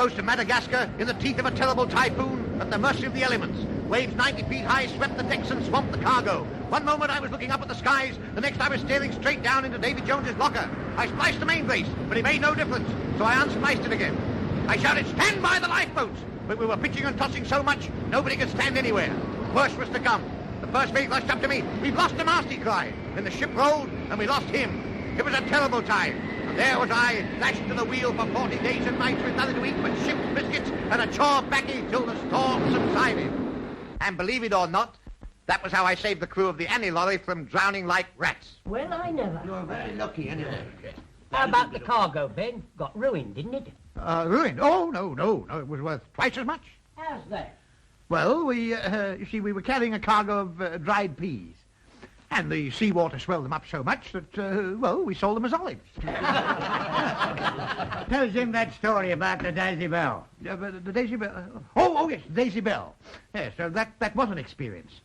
coast of Madagascar, in the teeth of a terrible typhoon, at the mercy of the elements. Waves 90 feet high swept the decks and swamped the cargo. One moment I was looking up at the skies, the next I was staring straight down into Davy Jones's locker. I spliced the main brace, but it made no difference, so I unspliced it again. I shouted, "Stand by the lifeboats!" But we were pitching and tossing so much, nobody could stand anywhere. Worse was to come. The first mate rushed up to me. "We've lost the mast," he cried. Then the ship rolled, and we lost him. It was a terrible time. And there was I, lashed to the wheel for 40 days and nights with nothing to eat but ship's biscuits and a chaw of baccy till the storm subsided. And believe it or not, that was how I saved the crew of the Annie lorry from drowning like rats. Well, I never. You're very lucky, anyway. How about the cargo, Ben? Got ruined, didn't it? Ruined? Oh, no. It was worth twice as much. How's that? Well, you see, we were carrying a cargo of dried peas. And the seawater swelled them up so much that, we sold them as olives. Tell Jim that story about the Daisy Bell. The Daisy Bell? Oh, yes, Daisy Bell. Yes, so that was an experience.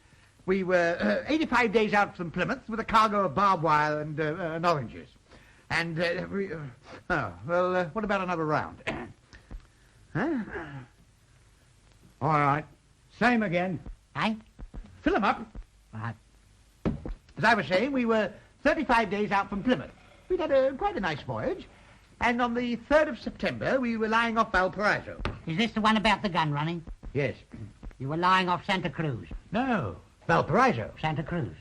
We were 85 days out from Plymouth with a cargo of barbed wire and oranges. And, what about another round? Huh? All right. Same again. Aye? Fill them up. Right. As I was saying, we were 35 days out from Plymouth. We'd had quite a nice voyage. And on the 3rd of September, we were lying off Valparaiso. Is this the one about the gun running? Yes. You were lying off Santa Cruz. No, Valparaiso. Santa Cruz.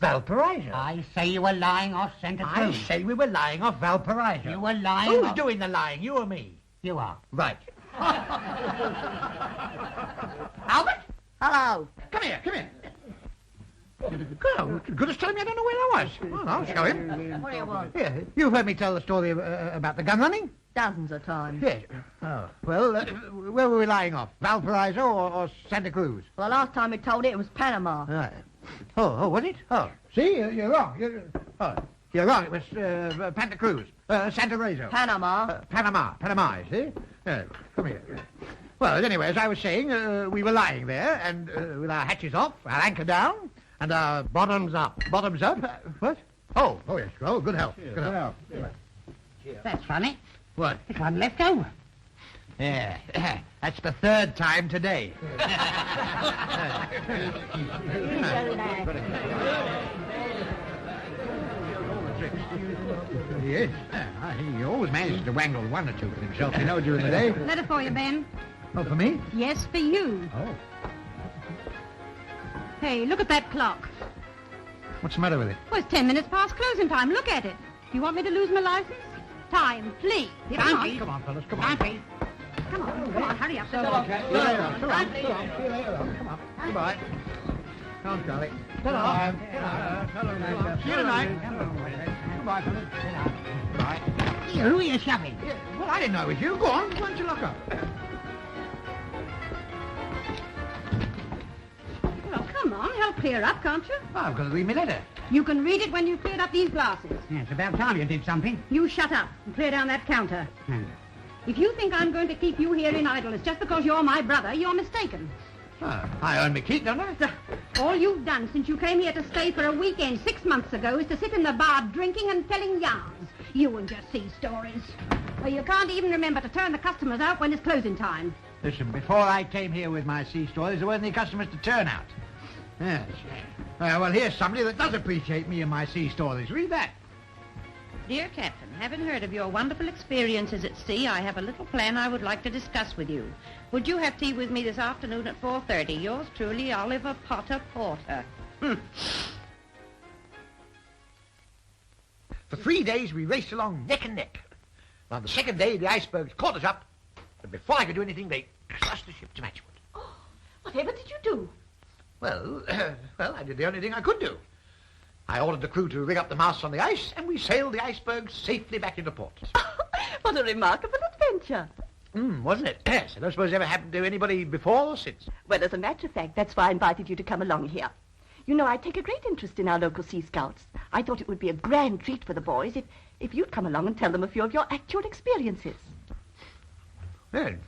Valparaiso. I say you were lying off Santa Cruz. I say we were lying off Valparaiso. You were lying Who's off... doing the lying, you or me? You are. Right. Albert? Hello. Come here. Good as telling me I don't know where I was. Well, I'll show him. What do you want? Here, you've heard me tell the story about the gun running? Dozens of times. Yes. Oh, well, where were we lying off? Valparaiso or Santa Cruz? Well, the last time we told it was Panama. Right. Oh, was it? Oh, see, you're wrong. You're wrong. It was Santa Cruz. Santa Rezo. Panama. Panama, you see? Come here. Well, anyway, as I was saying, we were lying there, and with our hatches off, our anchor down, and our bottoms up. Bottoms up? What? Oh, yes. Oh, good help. Good help. That's funny. What? There's one left over. Yeah, that's the third time today. Yes, he always manages to wangle one or two for himself, during the day. Letter for you, Ben. Oh, for me? Yes, for you. Oh. Hey, look at that clock. What's the matter with it? Well, it's 10 minutes past closing time. Look at it. Do you want me to lose my license? Time, please. Here, come on. Come on, fellas, come on. Come on, hurry up. See you later. Come on. Come on. Goodbye. Come on, Charlie. Hello. See you tonight. Goodbye, fellas. Goodbye. Who are you shoving? Yeah, well, I didn't know it was you. Go on. Why don't you lock up? Well, come on. Help clear up, can't you? Oh, I've got to read my letter. You can read it when you've cleared up these glasses. Yeah, it's about time you did something. You shut up and clear down that counter. If you think I'm going to keep you here in idleness just because you're my brother, you're mistaken. Oh, I earn my keep, don't I? All you've done since you came here to stay for a weekend 6 months ago is to sit in the bar drinking and telling yarns. You and your sea stories. Well, you can't even remember to turn the customers out when it's closing time. Listen, before I came here with my sea stories, there weren't any customers to turn out. Yes. Well, here's somebody that does appreciate me and my sea stories. Read that. Dear Captain, having heard of your wonderful experiences at sea, I have a little plan I would like to discuss with you. Would you have tea with me this afternoon at 4:30? Yours truly, Olivia Potter-Porter. For 3 days, we raced along neck and neck. On the second day, the icebergs caught us up, but before I could do anything, they crushed the ship to matchwood. Oh, whatever did you do? Well, I did the only thing I could do. I ordered the crew to rig up the masts on the ice, and we sailed the icebergs safely back into port. What a remarkable adventure. Wasn't it? Yes, I don't suppose it ever happened to anybody before or since. Well, as a matter of fact, that's why I invited you to come along here. You know, I take a great interest in our local Sea Scouts. I thought it would be a grand treat for the boys if you'd come along and tell them a few of your actual experiences.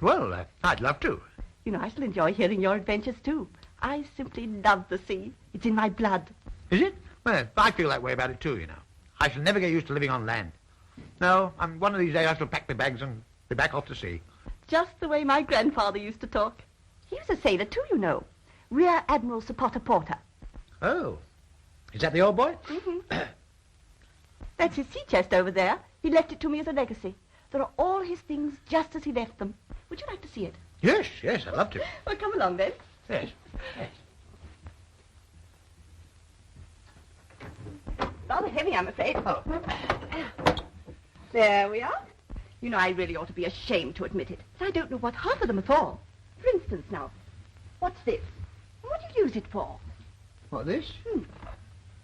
Well, I'd love to. You know, I shall enjoy hearing your adventures, too. I simply love the sea. It's in my blood. Is it? Well, I feel that way about it, too, you know. I shall never get used to living on land. No, one of these days I shall pack my bags and be back off to sea. just the way my grandfather used to talk. He was a sailor too, you know. Rear Admiral Sir Potter-Porter. Oh. Is that the old boy? Mm-hmm. That's his sea chest over there. He left it to me as a legacy. There are all his things just as he left them. Would you like to see it? Yes, I'd love to. Well, come along then. Yes. Rather heavy, I'm afraid. Oh. There we are. You know, I really ought to be ashamed to admit it. But I don't know what half of them are for. For instance, now, what's this? What do you use it for? What, this?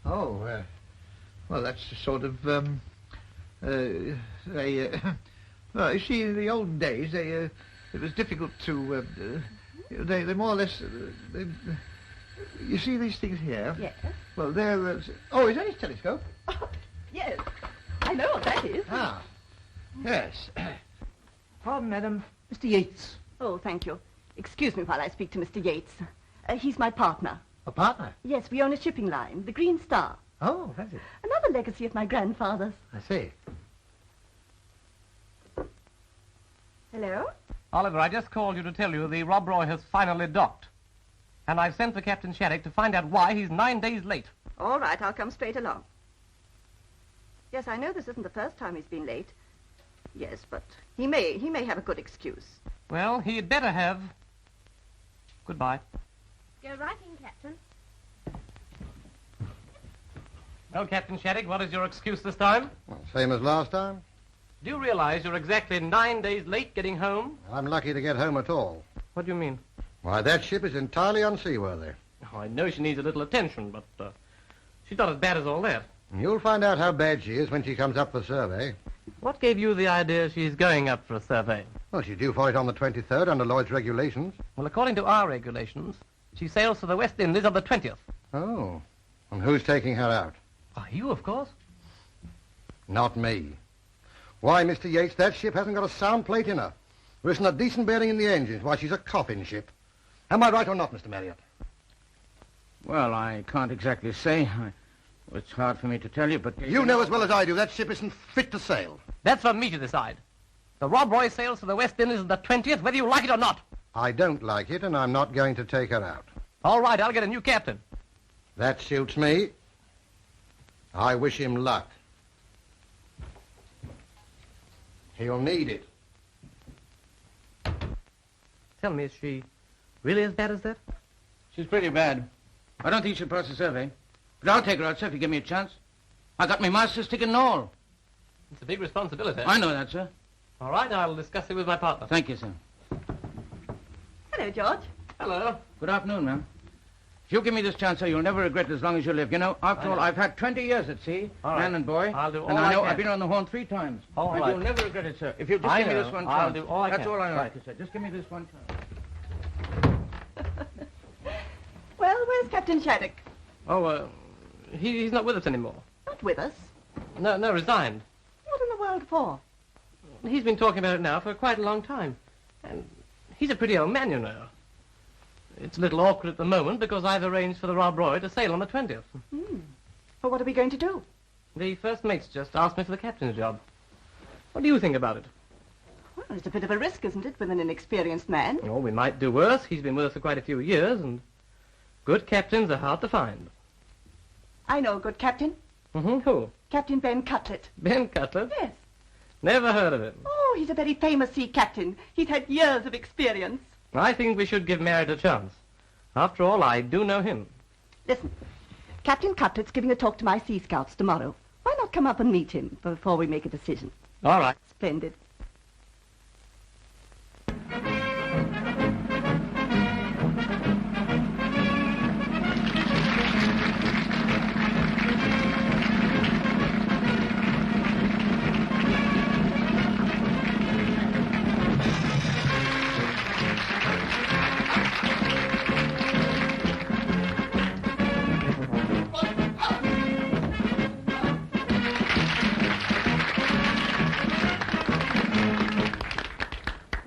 Oh, well, that's a sort of, well, you see, in the olden days, it was difficult to, they more or less, you see these things here? Yes. Well, they're, oh, is that his telescope? Oh, yes. I know what that is. Ah, yes. Pardon, madam. Mr. Yates. Oh, thank you. Excuse me while I speak to Mr. Yates. He's my partner. A partner? Yes, we own a shipping line, the Green Star. Oh, that's it. Another legacy of my grandfather's. I see. Hello? Oliver, I just called you to tell you the Rob Roy has finally docked. And I've sent for Captain Shattuck to find out why he's 9 days late. All right, I'll come straight along. Yes, I know this isn't the first time he's been late. Yes, but he may have a good excuse. Well, he'd better have. Goodbye. Go right in, Captain. Well, Captain Shattuck, what is your excuse this time? Well, same as last time. Do you realize you're exactly 9 days late getting home? I'm lucky to get home at all. What do you mean? Why, that ship is entirely unseaworthy. Oh, I know she needs a little attention, but she's not as bad as all that. You'll find out how bad she is when she comes up for survey. What gave you the idea she's going up for a survey? Well, she's due for it on the 23rd under Lloyd's regulations. Well, according to our regulations, she sails for the West Indies on the 20th. Oh. And who's taking her out? Oh, you, of course. Not me. Why, Mr. Yates, that ship hasn't got a sound plate in her. There isn't a decent bearing in the engines. Why, she's a coffin ship. Am I right or not, Mr. Maryatt? Well, I can't exactly say. It's hard for me to tell you, but... You know as well as I do that ship isn't fit to sail. That's for me to decide. The Rob Roy sails for the West Indies on the 20th, whether you like it or not. I don't like it, and I'm not going to take her out. All right, I'll get a new captain. That suits me. I wish him luck. He'll need it. Tell me, is she really as bad as that? She's pretty bad. I don't think she'll pass the survey. But I'll take her out, sir, if you give me a chance. I got my master's ticket and all. It's a big responsibility. I know that, sir. All right, I'll discuss it with my partner. Thank you, sir. Hello, George. Hello. Good afternoon, ma'am. If you give me this chance, sir, you'll never regret it as long as you live. You know, after all, I've had 20 years at sea, All right. man and boy. I'll do all and I I know can. I've been on the Horn 3 times. All and right. you'll never regret it, sir. If you'll just I give me know. this one I'll chance. do all I That's can. all I Right. ask you, sir. Just give me this one chance. Well, where's Captain Shattuck? Oh, he's not with us anymore. Not with us. No, resigned. What in the world for? He's been talking about it now for quite a long time. And he's a pretty old man, you know. It's a little awkward at the moment because I've arranged for the Rob Roy to sail on the 20th. Well, what are we going to do? The first mate's just asked me for the captain's job. What do you think about it? Well, it's a bit of a risk, isn't it, with an inexperienced man? Oh, we might do worse. He's been with us for quite a few years, and good captains are hard to find. I know a good captain. Who? Captain Ben Cutlet. Ben Cutlet? Yes. Never heard of him. Oh, he's a very famous sea captain. He's had years of experience. I think we should give Marriott a chance. After all, I do know him. Listen, Captain Cutlet's giving a talk to my Sea Scouts tomorrow. Why not come up and meet him before we make a decision? All right. Splendid.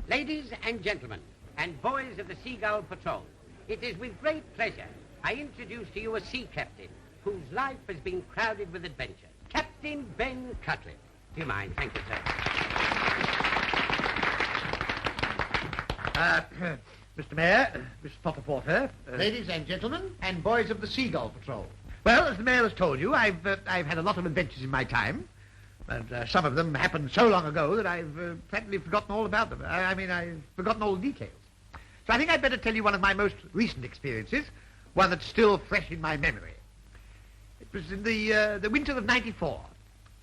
Ladies and gentlemen, and boys of the Seagull Patrol, it is with great pleasure I introduce to you a sea captain whose life has been crowded with adventure. Captain Ben Cutlet. Do you mind? Thank you, sir. Mr. Mayor, Miss Potter-Porter, ladies and gentlemen, and boys of the Seagull Patrol. Well, as the Mayor has told you, I've had a lot of adventures in my time, and some of them happened so long ago that I've practically forgotten all about them. I've forgotten all the details. So I think I'd better tell you one of my most recent experiences, one that's still fresh in my memory. It was in the winter of '94.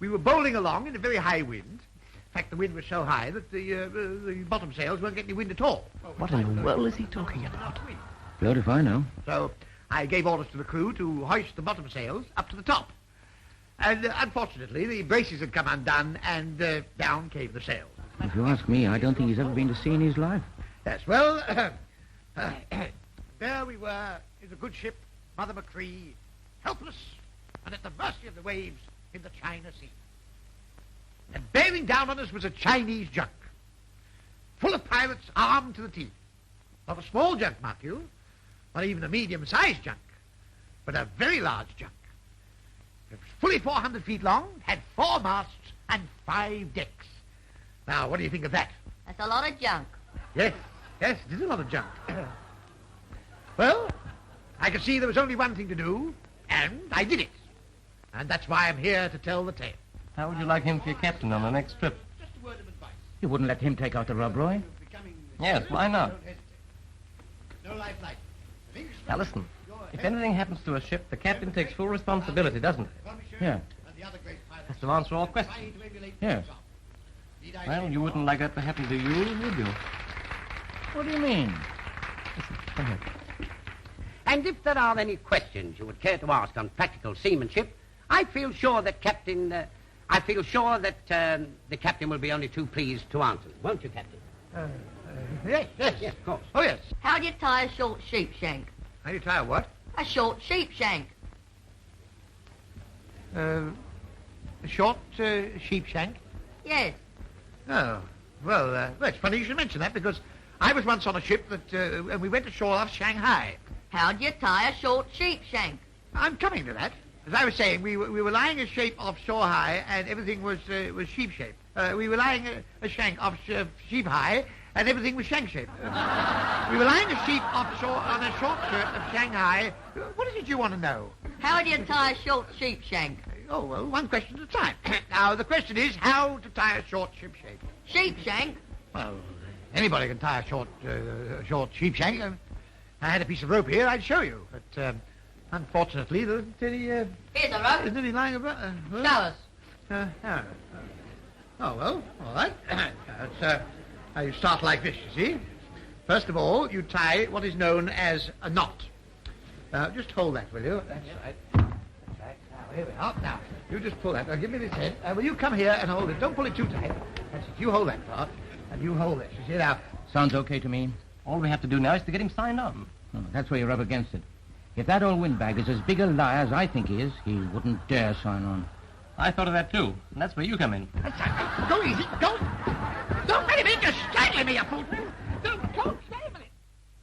We were bowling along in a very high wind. In fact, the wind was so high that the bottom sails weren't getting any wind at all. What in the world is he talking about? Blowed if I know. So I gave orders to the crew to hoist the bottom sails up to the top. And unfortunately, the braces had come undone, and down came the sails. If you ask me, I don't think he's ever been to sea in his life. Yes, well, there we were in the good ship, Mother McCree, helpless and at the mercy of the waves in the China Sea. And bearing down on us was a Chinese junk, full of pirates armed to the teeth. Not a small junk, mark you, not even a medium-sized junk, but a very large junk. It was fully 400 feet long, had 4 masts and 5 decks. Now, what do you think of that? That's a lot of junk. Yes, it is a lot of junk. Well, I could see there was only one thing to do, and I did it. And that's why I'm here to tell the tale. How would you like him for your captain on the next trip? Just a word of advice. You wouldn't let him take out the Rob Roy? Yes, why not? Don't hesitate. No life like it. Now listen, if anything happens to a ship, the captain takes full responsibility, doesn't he? Yeah. Has to answer all questions. Yes. Well, you wouldn't like that to happen to you, would you? What do you mean? Listen, come here. And if there are any questions you would care to ask on practical seamanship, I feel sure that the captain will be only too pleased to answer them. Won't you, Captain? Yes, of course. Oh, yes. How do you tie a short sheep shank? How do you tie a what? A short sheep shank. A short sheep shank? Yes. Oh, well, it's funny you should mention that, because I was once on a ship that, and we went ashore off Shanghai. How do you tie a short sheep shank? I'm coming to that. As I was saying, we were lying a shape off shore high, and everything was sheep shape. We were lying a shank off sheep high, and everything was shank shape. We were lying a sheep offshore on a short skirt of Shanghai. What is it you want to know? How do you tie a short sheep shank? Oh, well, one question at a time. Now, the question is how to tie a short sheep shank. Sheep shank? Well, anybody can tie a short sheep shank. I had a piece of rope here, I'd show you. But, unfortunately, there isn't any, Here's a rope. isn't any lying about. Show us. Oh, well, all right. Now you start like this, you see. First of all, you tie what is known as a knot. Just hold that, will you? That's right. That's right. Now, here we are. Now, you just pull that. Now, give me this head. Will you come here and hold it? Don't pull it too tight. That's it. You hold that part, and you hold this. You see, now... Sounds okay to me. All we have to do now is to get him signed on. Oh, that's where you're up against it. If that old windbag is as big a liar as I think he is, he wouldn't dare sign on. I thought of that too, and that's where you come in. That's right. Go easy. Don't wait a minute. You're strangling me, you fool. Don't strangle me.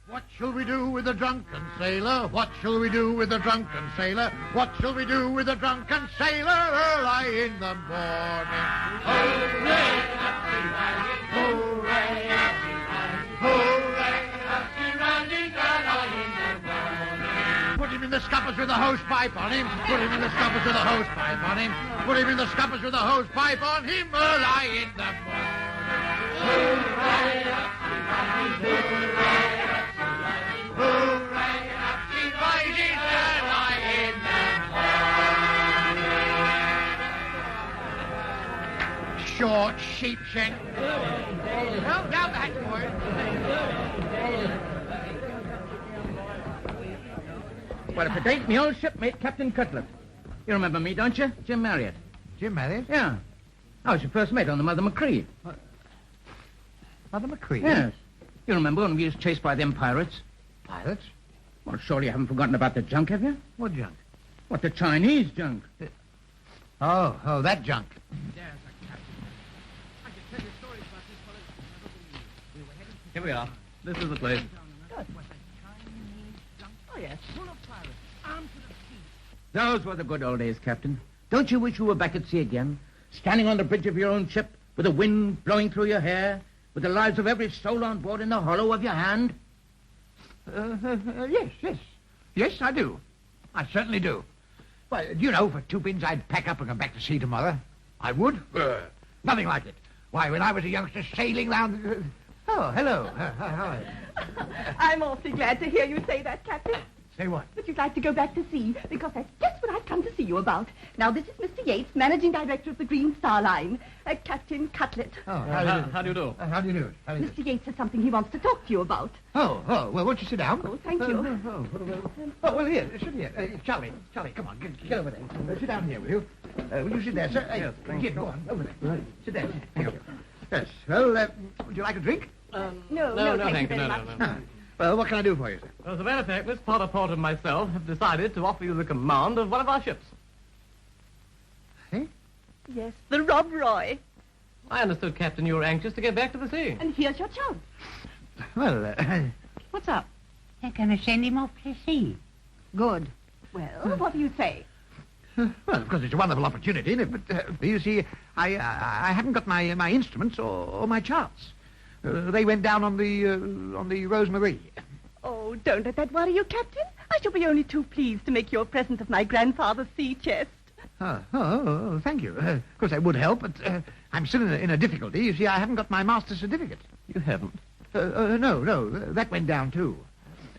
What shall we do with the drunken sailor? What shall we do with the drunken sailor? What shall we do with the drunken sailor early in the morning? Hooray, happy rising, hooray, happy rising, hooray, happy rising early in the morning. Put him in the scuppers with a hose pipe on him. Put him in the scuppers with a hose pipe on him. Put him in the scuppers with a hose pipe on him early in the morning. Hooray, happy rising, hooray. Hooray, happy rising early in the morning. Short sheep shank. Well, down the hatch, boys. Well, if it ain't me old shipmate, Captain Cutlet. You remember me, don't you? Jim Maryatt. Jim Maryatt? Yeah. I was your first mate on the Mother McCree. Mother McCree? Yes. You remember when we was chased by them pirates? Pirates? Well, surely you haven't forgotten about the junk, have you? What junk? What, the Chinese junk? Oh, that junk. Here we are. This is the place. Oh, yes, full of pirates. Armed to the teeth. Those were the good old days, Captain. Don't you wish you were back at sea again? Standing on the bridge of your own ship with the wind blowing through your hair with the lives of every soul on board in the hollow of your hand? Yes, I do. I certainly do. Well, do you know, for 2 pins I'd pack up and go back to sea tomorrow. I would. Nothing like it. Why, when I was a youngster sailing round... Oh, hello. How are you? I'm awfully glad to hear you say that, Captain. Say what? That you'd like to go back to sea, because that's just what I've come to see you about. Now, this is Mr. Yates, Managing Director of the Green Star Line. Captain Cutlet. Oh, How do you do? How do you do? Mr. Yates has something he wants to talk to you about. Oh, well, won't you sit down? Oh, thank you. Well, here, sit here. Charlie, come on, get over there. Sit down here, will you? Will you sit there, sir? Yes, thank you. Go on, over there. Right. Sit there. Thank you. Yes, well, would you like a drink? No, thank you very much. Well, what can I do for you, sir? Well, as a matter of fact, Miss Potter-Porter and myself have decided to offer you the command of one of our ships. Eh? Yes, the Rob Roy. I understood, Captain, you were anxious to get back to the sea. And here's your chance. Well, What's up? They're going to send him off to sea. Good. Well, what do you say? well, of course, it's a wonderful opportunity, isn't it? But, you see, I haven't got my instruments or my charts. They went down on the Rosemarie. Oh, don't let that worry you, Captain. I shall be only too pleased to make you a present of my grandfather's sea chest. Oh, thank you. Of course, that would help, but I'm still in a difficulty. You see, I haven't got my master's certificate. You haven't? No, that went down too.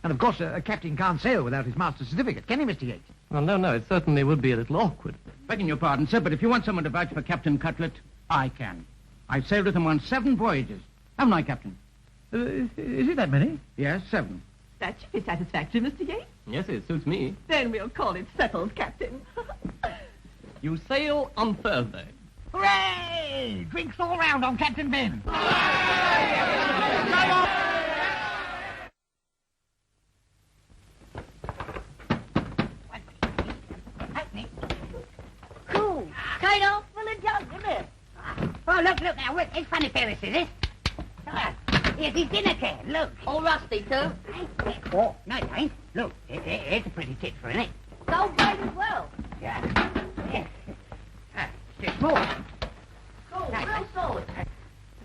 And of course, a captain can't sail without his master's certificate, can he, Mr. Yates? Well, no, it certainly would be a little awkward. Begging your pardon, sir, but if you want someone to vouch for Captain Cutlet, I can. I've sailed with him on 7 voyages. Haven't I, Captain? Is it that many? Yes, 7. That should be satisfactory, Mr. Yates. Yes, it suits me. Then we'll call it settled, Captain. You sail on Thursday. Hooray! Drinks all round on Captain Ben. Cool. Straight off full of junk, isn't it? Oh, look now. It's funny pair of scissors. Here's his dinner can, look. All rusty, too. Oh, no, it ain't. Look, it's a pretty tit for it. Gold plate as well. Yeah. Just more. Cool, real solid. I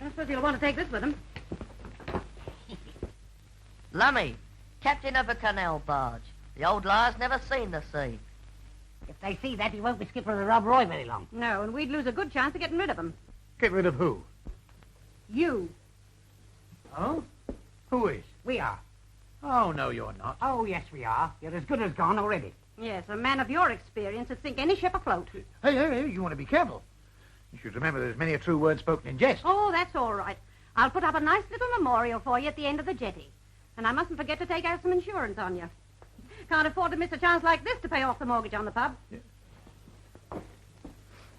don't suppose you'll want to take this with him. Lummy, captain of a canal barge. The old liar's never seen the sea. If they see that, he won't be skipper of the Rob Roy very long. No, and we'd lose a good chance of getting rid of him. Get rid of who? You. Oh? Who is? We are. Oh, no, you're not. Oh, yes, we are. You're as good as gone already. Yes, a man of your experience would sink any ship afloat. Hey, you want to be careful. You should remember there's many a true word spoken in jest. Oh, that's all right. I'll put up a nice little memorial for you at the end of the jetty. And I mustn't forget to take out some insurance on you. Can't afford to miss a chance like this to pay off the mortgage on the pub.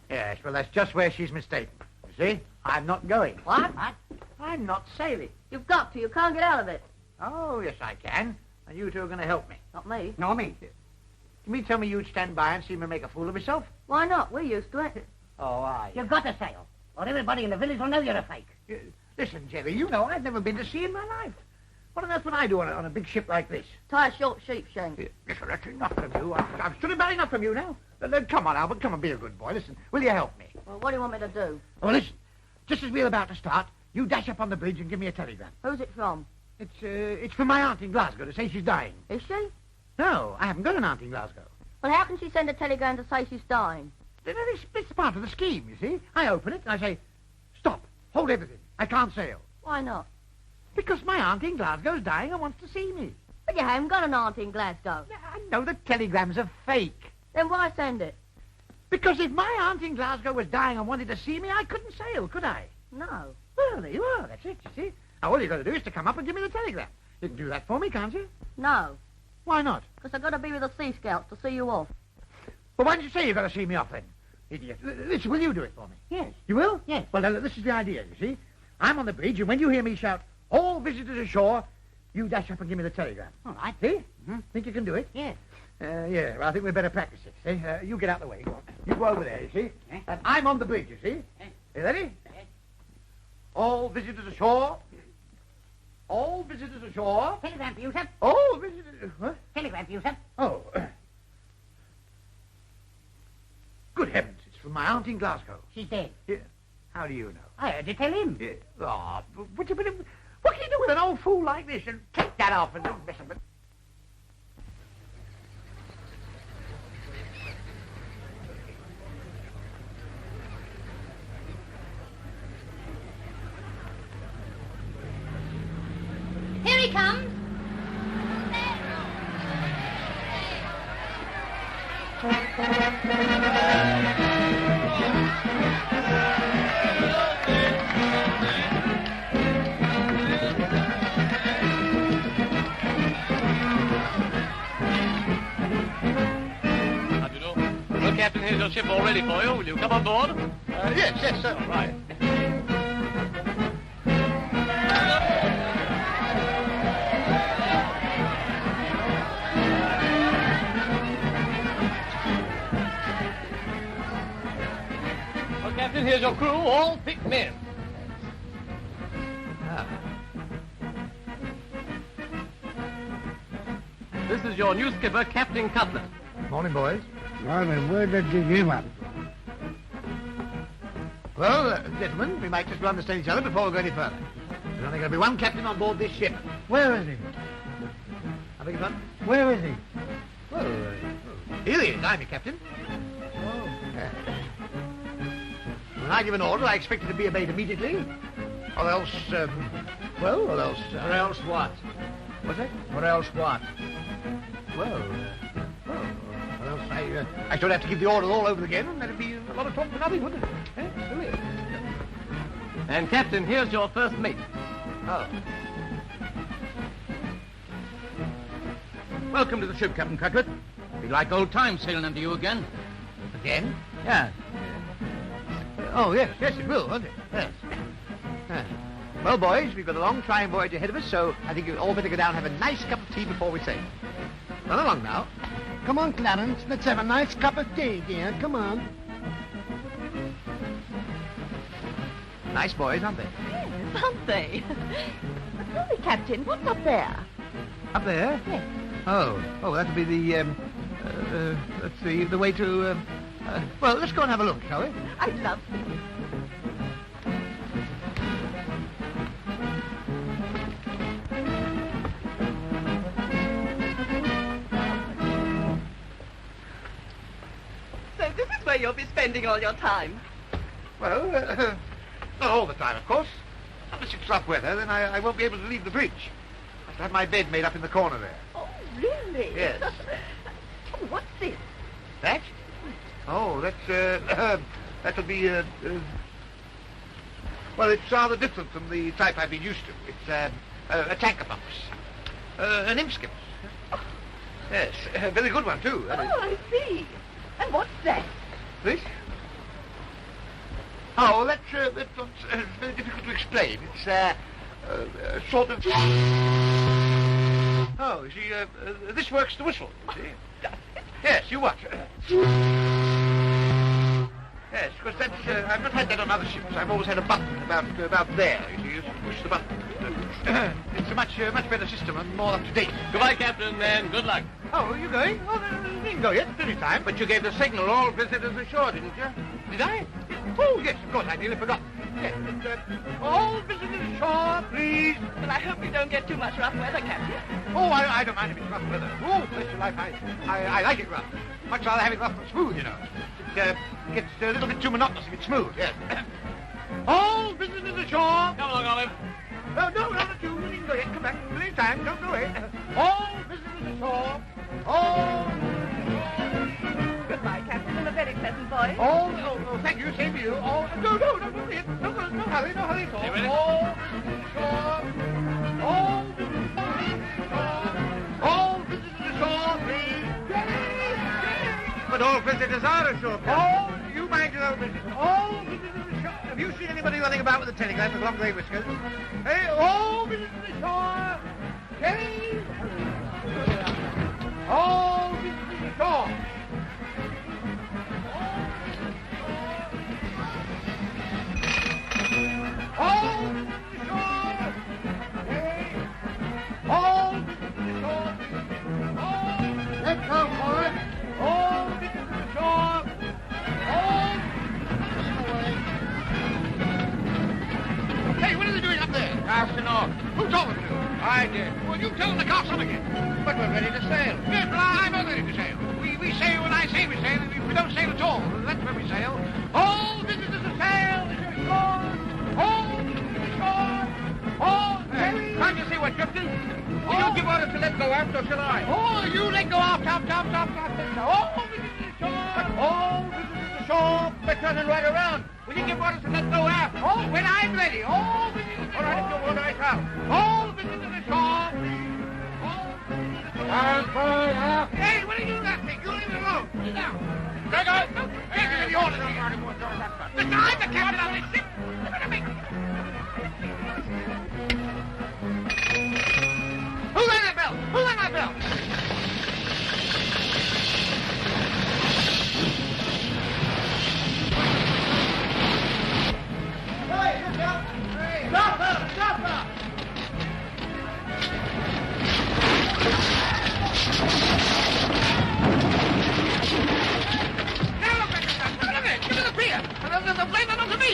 Yes, well, that's just where she's mistaken. You see? I'm not going. What? I'm not sailing. You've got to. You can't get out of it. Oh, yes, I can. And you two are going to help me. Not me. Nor me. You mean tell me you'd stand by and see me make a fool of myself? Why not? We're used to it. Oh, I... You've got to sail, or everybody in the village will know you're a fake. Listen, Jerry, you know I've never been to sea in my life. What on earth would I do on a big ship like this? Tie a short sheep shank. Listen, that's enough from you. I've stood about enough from you now. Come on, Albert, come and be a good boy. Listen, will you help me? Well, what do you want me to do? Oh, listen, just as we're about to start, you dash up on the bridge and give me a telegram. Who's it from? It's from my aunt in Glasgow to say she's dying. Is she? No, I haven't got an aunt in Glasgow. Well, how can she send a telegram to say she's dying? It's part of the scheme, you see. I open it and I say, stop, hold everything. I can't sail. Why not? Because my aunt in Glasgow's dying and wants to see me. But you haven't got an aunt in Glasgow. I know the telegram's a fake. Then why send it? Because if my aunt in Glasgow was dying and wanted to see me, I couldn't sail, could I? No. Well, there you are. That's it, you see. Now, all you've got to do is to come up and give me the telegram. You can do that for me, can't you? No. Why not? Because I've got to be with the Sea Scouts to see you off. Well, why don't you say you've got to see me off, then? Idiot. Listen, will you do it for me? Yes. You will? Yes. Well, now, this is the idea, you see. I'm on the bridge, and when you hear me shout, all visitors ashore, you dash up and give me the telegram. All right. See? Think you can do it? Yes. Yeah, well, I think we'd better practice it, see? You get out the way. Go on. You go over there, you see? And I'm on the bridge, you see? You ready? All visitors ashore. All visitors ashore. Telegram for you, sir. All visitors... What? Telegram for you, sir. Oh. Good heavens, it's from my aunt in Glasgow. She's dead. Yeah. How do you know? I heard you tell him. Yeah. Oh, what can you do with an old fool like this? And take that off and don't mess with it. Here he comes. Well, Captain, here's your ship all ready for you. Will you come on board? Yes, sir. All right. Well, Captain, here's your crew, all picked men. This is your new skipper, Captain Cutlet. Morning, boys. Morning. Where did you give up? Well, gentlemen, we might just understand each other before we go any further. There's only going to be one captain on board this ship. Where is he? I beg your pardon? Where is he? Well, here he is. I'm your captain. Oh. When I give an order, I expect it to be obeyed immediately. Or else, or else... Or else what? What's that? Or else what? Well, or else I should have to give the order all over again, and that'd be a lot of talk for nothing, wouldn't it? Really? And, Captain, here's your first mate. Oh. Welcome to the ship, Captain Cutlet. Be like old times sailing under you again. Again? Yeah. Oh, yes, it will, won't it? Yes. Well, boys, we've got a long trying voyage ahead of us, so I think you'd all better go down and have a nice cup of tea before we sail. Run along now. Come on, Clarence. Let's have a nice cup of tea, dear. Come on. Nice boys, aren't they? Yes, aren't they? But tell me, Captain, what's up there? Up there? Yes. Oh, that'll be the, let's see, the way to, well, let's go and have a look, shall we? I'd love to. So this is where you'll be spending all your time? Well, not all the time, of course. Unless it's rough weather, then I won't be able to leave the bridge. I have to have my bed made up in the corner there. Oh, really? Yes. Oh, what's this? That? Oh, that'll be, well, it's rather different from the type I've been used to. It's, a tanker pumps. An imp skipper. Yes, a very good one, too. Oh, I see. And what's that? This? Oh, that's very difficult to explain. It's, sort of... Oh, you see, this works the whistle, you see. Yes, you watch. Yes, because that's, I've not had that on other ships. I've always had a button about there. You see, you push the button. It's a much better system and more up to date. Goodbye, Captain, and good luck. Oh, are you going? Oh, you needn't go yet. Plenty of time. But you gave the signal, all visitors ashore, didn't you? Did I? Oh, yes, of course, I nearly forgot. Yes, it's, all visitors ashore, please. Well, I hope you don't get too much rough weather, Captain. Oh, I don't mind if it's rough weather. Oh, bless your life, I like it rough. Much rather have it rough than smooth, you know. It gets a little bit too monotonous if it's smooth, yes. All visitors ashore. Come along, Olive. No, not you. You can go ahead. Come back. Plenty of time. Don't go away. All visitors ashore. All... Goodbye, Captain, and a very pleasant voyage. Oh, thank you. Same to you. Oh, no, don't hurry. No hurry at all. Hey, ready? All visitors ashore. All visitors ashore. All visitors ashore, please. But all visitors are ashore, Captain. Oh, you mind your own business. All visitors ashore. Have you seen anybody running about with a telegram with long grey whiskers? Hey, all visitors ashore. Hey. All visitors ashore. All visitors ashore. Hey. All visitors ashore. All. Let's go for it. All visitors ashore. All. I did. Well, you tell them to cast on again. But we're ready to sail. Yes, well, I'm not ready to sail. We sail when I say we sail. We don't sail at all. That's when we sail. All businesses to sail. All businesses to shore. All ferries. Can't you see what, Captain? Will you give orders to let go aft, or shall I? Oh, you let go aft, aft. All businesses to shore. All businesses to shore. We're turning right around. Will you give orders to let go aft? Oh, when I'm ready. All businesses to shore. All right, if you want, I shall. All businesses to shore. Hey, what are you doing that thing? You leave it alone. Sit down. Go. Take it to the orders. Listen, I'm the captain of this ship. Who rang that bell? Who rang that bell? Hey, look out! Stop her! Now look at yourself. Look at it. Give me the beer. And the blame it onto me.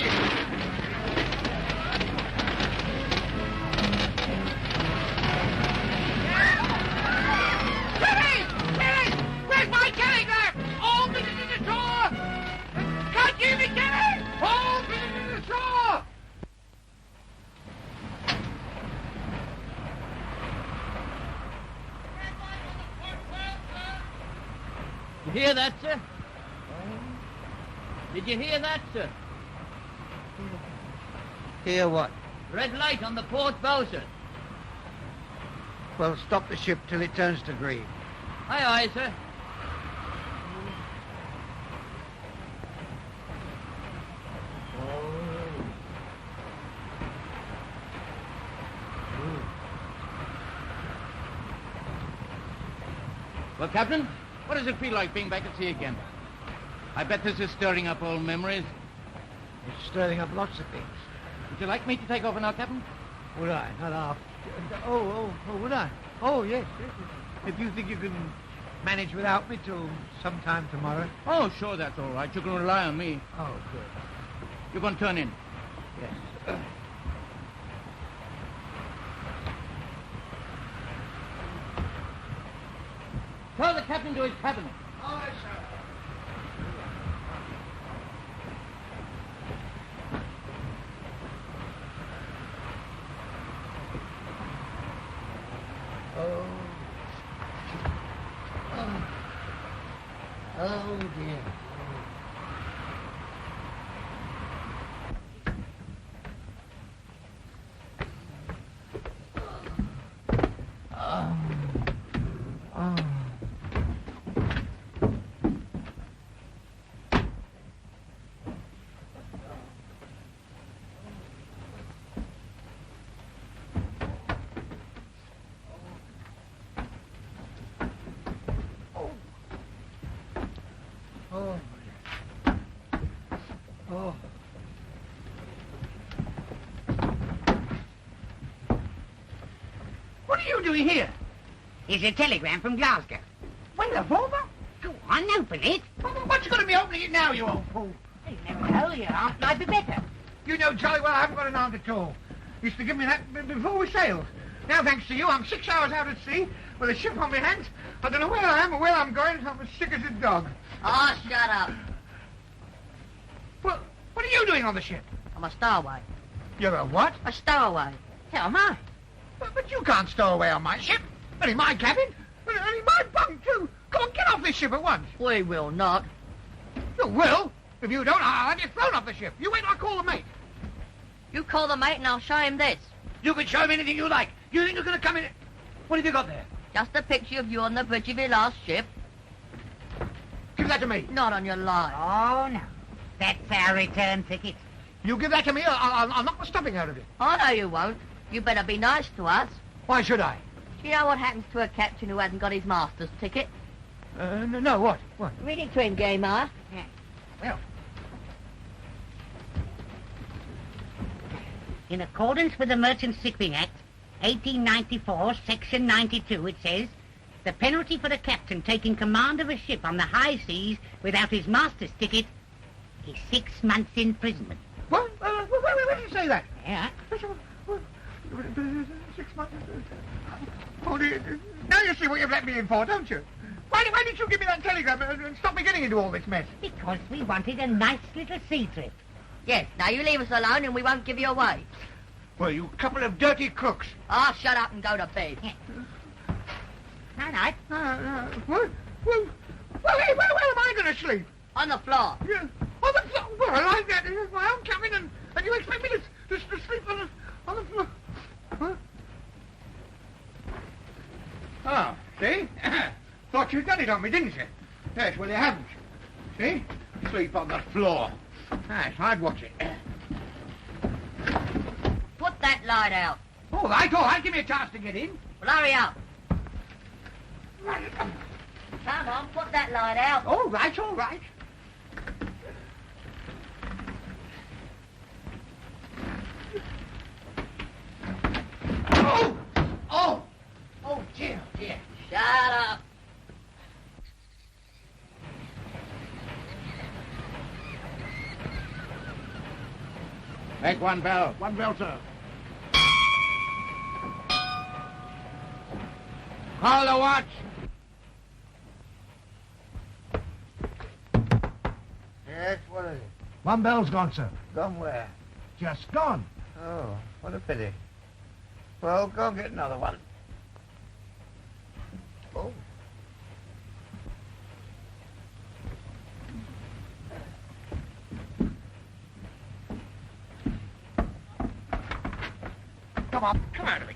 Kelly! Where's my telegram? All business in the shore! Can't you hear me, Kelly? All business in the shore! You hear that, sir? Did you hear that, sir? Hear what? Red light on the port bow, sir. Well, stop the ship till it turns to green. Aye, sir. Well, Captain, what does it feel like being back at sea again? I bet this is stirring up old memories. It's stirring up lots of things. Would you like me to take over now, Captain? Would I? Not half. Oh, would I? Oh, yes. If you think you can manage without me till sometime tomorrow. Oh, sure, that's all right. You can rely on me. Oh, good. You're going to turn in. Yes. Tell the captain to his cabin. All right, sir. Oh, dear. What are you doing here? It's a telegram from Glasgow. Well, the revolver? Go on, open it. What's going to be opening it now, you old fool? You never know, your aunt might be better. You know jolly well I haven't got an aunt at all. Used to give me that before we sailed. Now, thanks to you, I'm 6 hours out at sea with a ship on my hands. I don't know where I am or where I'm going. I'm as sick as a dog. Oh, shut up. Well, what are you doing on the ship? I'm a stowaway. You're a what? A stowaway. So am I. But you can't stow away on my ship. Not in my cabin. Not in my bunk, too. Come on, get off this ship at once. We will not. You will? If you don't, I'll have you thrown off the ship. You wait till I call the mate. You call the mate and I'll show him this. You can show him anything you like. You think you're going to come in... What have you got there? Just a picture of you on the bridge of your last ship. Give that to me. Not on your life. Oh, no. That's our return ticket. You give that to me, I'll knock the stuffing out of you. I know you won't. You better be nice to us. Why should I? Do you know what happens to a captain who hasn't got his master's ticket? No, what? What? Read it to him, Gamer. Yeah. Well, in accordance with the Merchant Shipping Act, 1894, Section 92, it says, the penalty for the captain taking command of a ship on the high seas without his master's ticket is 6 months' imprisonment. What? Where did you say that? Yeah. 6 months. Oh, now you see what you've let me in for, don't you? Why didn't you give me that telegram and stop me getting into all this mess? Because we wanted a nice little sea trip. Yes, now you leave us alone and we won't give you away. Well, you couple of dirty crooks. Ah, shut up and go to bed. Night-night. Well, where am I going to sleep? On the floor. Yeah. On the floor? Well, I like that. This is my own cabin, and you expect me to sleep on the floor? Huh? Oh, see? Thought you'd done it on me, didn't you? Yes, well, you haven't. See? Sleep on the floor. Yes, I'd watch it. Put that light out. All right. Give me a chance to get in. Well, hurry up. Come on, put that light out. All right. Oh, dear. Shut up. Make one bell. One bell, sir. Call the watch. Yes, what is it? One bell's gone, sir. Gone where? Just gone. Oh, what a pity. Well, go and get another one. Oh. Come out of it.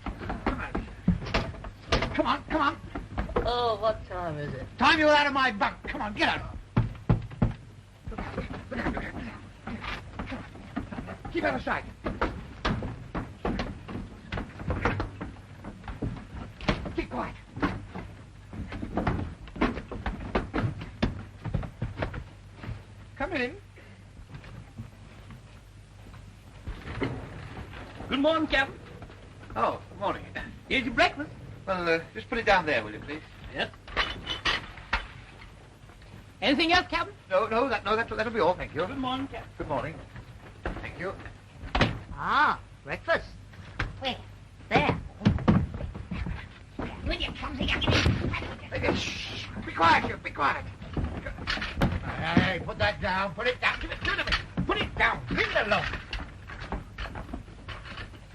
Come on. Oh, what time is it? Time you out of my bunk. Come on, get out. Keep out of sight. Keep quiet. Come in. Good morning, Captain. Oh, good morning. Here's your breakfast. Well, just put it down there, will you, please? Yes. Anything else, Captain? No, that'll be all, thank you. Good morning, Captain. Good morning. Thank you. Ah, breakfast. Where? There. Will you clumsy Shh. Be quiet, be quiet. Hey, put that down. Put it down. Give it to me. Put it down. Leave it alone.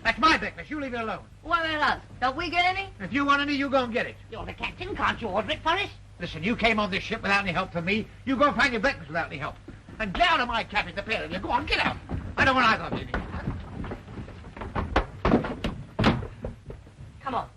That's my breakfast. You leave it alone. What about us? Don't we get any? If you want any, you go and get it. You're the captain. Can't you order it for us? Listen, you came on this ship without any help from me. You go and find your breakfast without any help. And get out of my cabin, the pair of you. Go on, get out. I don't want either of you. Come on.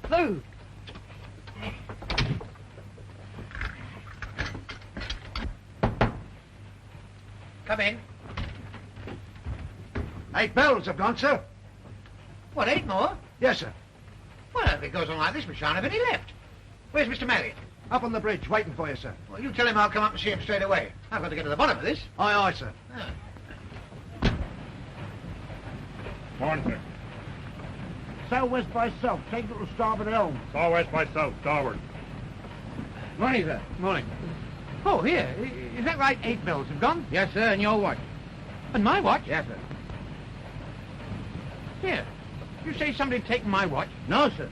Food. Come in. 8 bells have gone, sir. What, 8 more? Yes, sir. Well, if it goes on like this, we shan't have any left. Where's Mr. Maryatt? Up on the bridge, waiting for you, sir. Well, you tell him I'll come up and see him straight away. I've got to get to the bottom of this. Aye, sir. Morning, sir. Southwest by south, take little starboard helm. Southwest by south, starboard. Morning, sir. Morning. Oh, here. Is that right? 8 bells have gone? Yes, sir, and your watch. And my watch? Yes, sir. Here. You say somebody'd taken my watch? No, sir.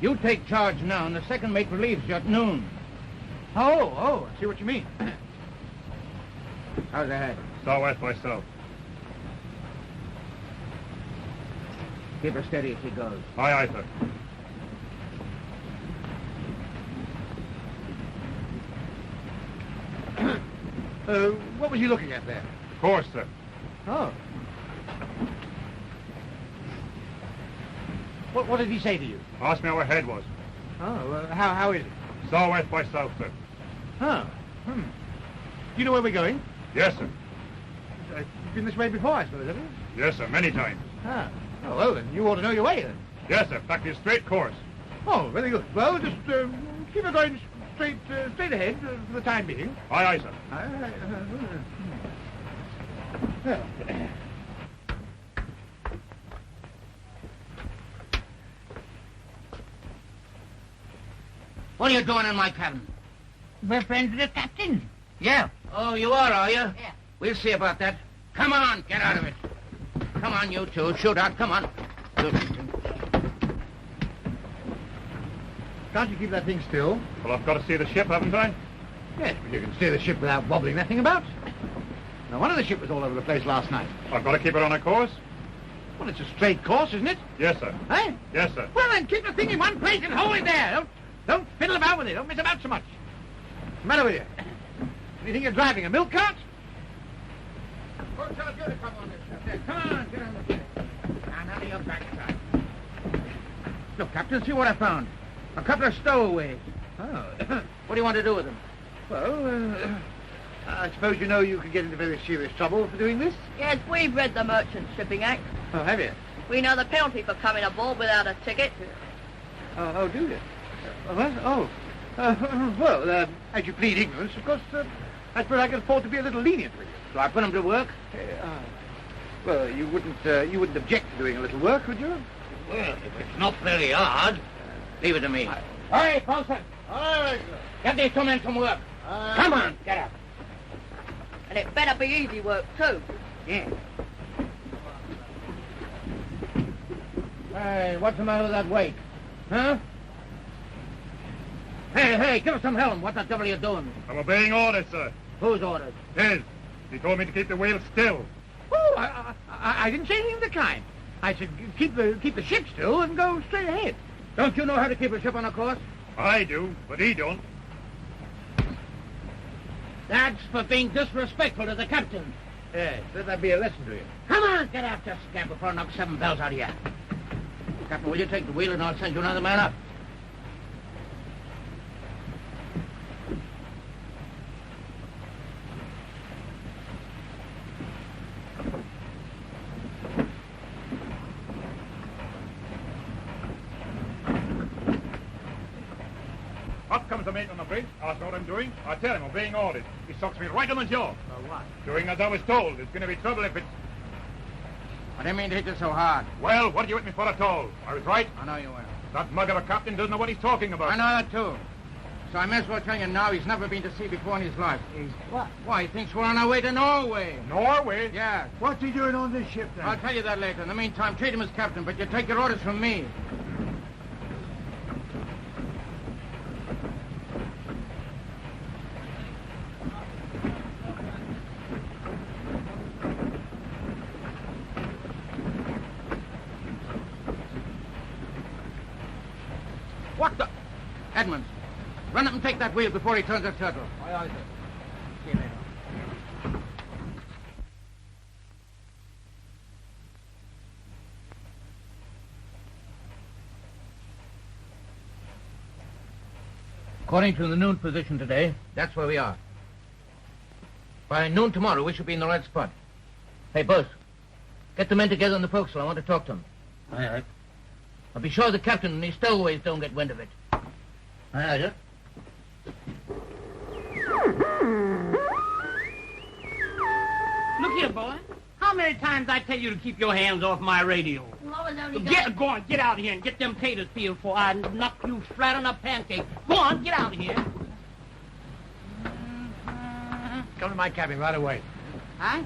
You take charge now, and the second mate relieves you at noon. Oh, I see what you mean. How's ahead? Southwest by south. Keep her steady as she goes. Aye, sir. What was you looking at there? Course, sir. Oh. What did he say to you? Asked me how her head was. Oh, how is it? Southwest by south, sir. Oh. Do you know where we're going? Yes, sir. You've been this way before, I suppose, have you? Yes, sir, many times. Ah. Oh, well, then you ought to know your way, then. Yes, sir. Back to your straight course. Oh, very good. Well, just keep it going straight ahead for the time being. Aye, aye, sir. Well. What are you doing in my cabin? We're friends with the captain. Yeah. Oh, you are you? Yeah. We'll see about that. Come on, get out of it. Come on, you two. Shoot out, come on. Can't you keep that thing still? Well, I've got to see the ship, haven't I? Yes, but you can steer the ship without wobbling that thing about. No wonder the ship was all over the place last night. I've got to keep it on a course? Well, it's a straight course, isn't it? Yes, sir. Eh? Yes, sir. Well, then, keep the thing in one place and hold it there. Don't fiddle about with it. Don't mess about so much. What's the matter with you? Do you think you're driving a milk cart? Come on, get on the ship. Now, none of your backside. Look, Captain, see what I found. A couple of stowaways. Oh. What do you want to do with them? Well, I suppose you know you could get into very serious trouble for doing this? Yes, we've read the Merchant Shipping Act. Oh, have you? We know the penalty for coming aboard without a ticket. Oh, do you? Well, as you plead ignorance, of course, I suppose I can afford to be a little lenient with you. So I put them to work? Well, you wouldn't object to doing a little work, would you? Well, if it's not very hard, leave it to me. Hey, Paulson! All right, Get these two men some work. Come on, get up. And it better be easy work, too. Yeah. Hey, what's the matter with that weight? Huh? Hey, give us some helm. What the devil are you doing? I'm obeying orders, sir. Whose orders? His. He told me to keep the wheel still. Oh, I didn't say anything of the kind. I said keep the ship still and go straight ahead. Don't you know how to keep a ship on a course? I do, but he don't. That's for being disrespectful to the captain. Yes, let that be a lesson to you. Come on, get after scamp before I knock 7 bells out of you. Captain, will you take the wheel and I'll send you another man up? Up comes the mate on the bridge, asks what I'm doing. I tell him, obeying orders. He socks me right on the jaw. Oh, what? Doing as I was told. There's going to be trouble if it's... I didn't mean to hit you so hard. Well, what did you hit me for at all? I was right. I know you were. That mug of a captain doesn't know what he's talking about. I know that, too. So I may as well tell you now he's never been to sea before in his life. What? Why, he thinks we're on our way to Norway. Norway? Yeah. What's he doing on this ship, then? I'll tell you that later. In the meantime, treat him as captain, but you take your orders from me. What the... Edmonds, run up and take that wheel before he turns a turtle. Aye, aye, sir. See you later. According to the noon position today, that's where we are. By noon tomorrow, we should be in the right spot. Hey, boss, get the men together in the forecastle. I want to talk to them. Aye, aye. I'll be sure the captain and his stowaways don't get wind of it. Aye, aye, sir. Look here, boy. How many times I tell you to keep your hands off my radio? Go on, get out of here and get them taters peeled before I knock you flat on a pancake. Go on, get out of here. Come to my cabin right away. Huh?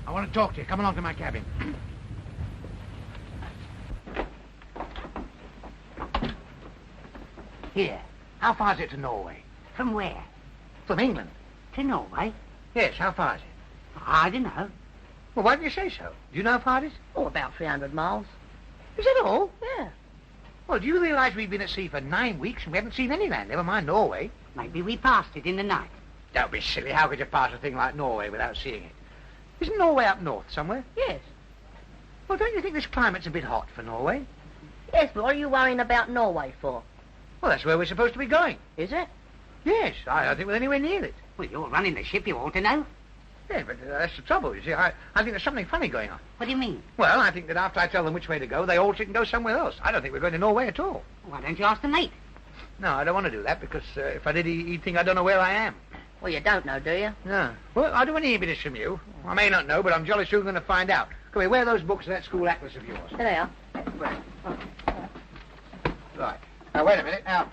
I want to talk to you. Come along to my cabin. Here. How far is it to Norway? From where? From England. To Norway? Yes, how far is it? I don't know. Well, why didn't you say so? Do you know how far it is? Oh, about 300 miles. Is that all? Yeah. Well, do you realize we've been at sea for 9 weeks and we haven't seen any land, never mind Norway? Maybe we passed it in the night. Don't be silly. How could you pass a thing like Norway without seeing it? Isn't Norway up north somewhere? Yes. Well, don't you think this climate's a bit hot for Norway? Yes, but what are you worrying about Norway for? Well, that's where we're supposed to be going. Is it? Yes, I don't think we're anywhere near it. Well, you're running the ship, you ought to know. Yeah, but that's the trouble, you see. I think there's something funny going on. What do you mean? Well, I think that after I tell them which way to go, they all can go somewhere else. I don't think we're going to Norway at all. Why don't you ask the mate? No, I don't want to do that, because if I did, he'd think I don't know where I am. Well, you don't know, do you? No. Well, I don't want any evidence from you. I may not know, but I'm jolly soon going to find out. Come here, where are those books of that school atlas of yours? There they are. Right. Now, wait a minute. Now,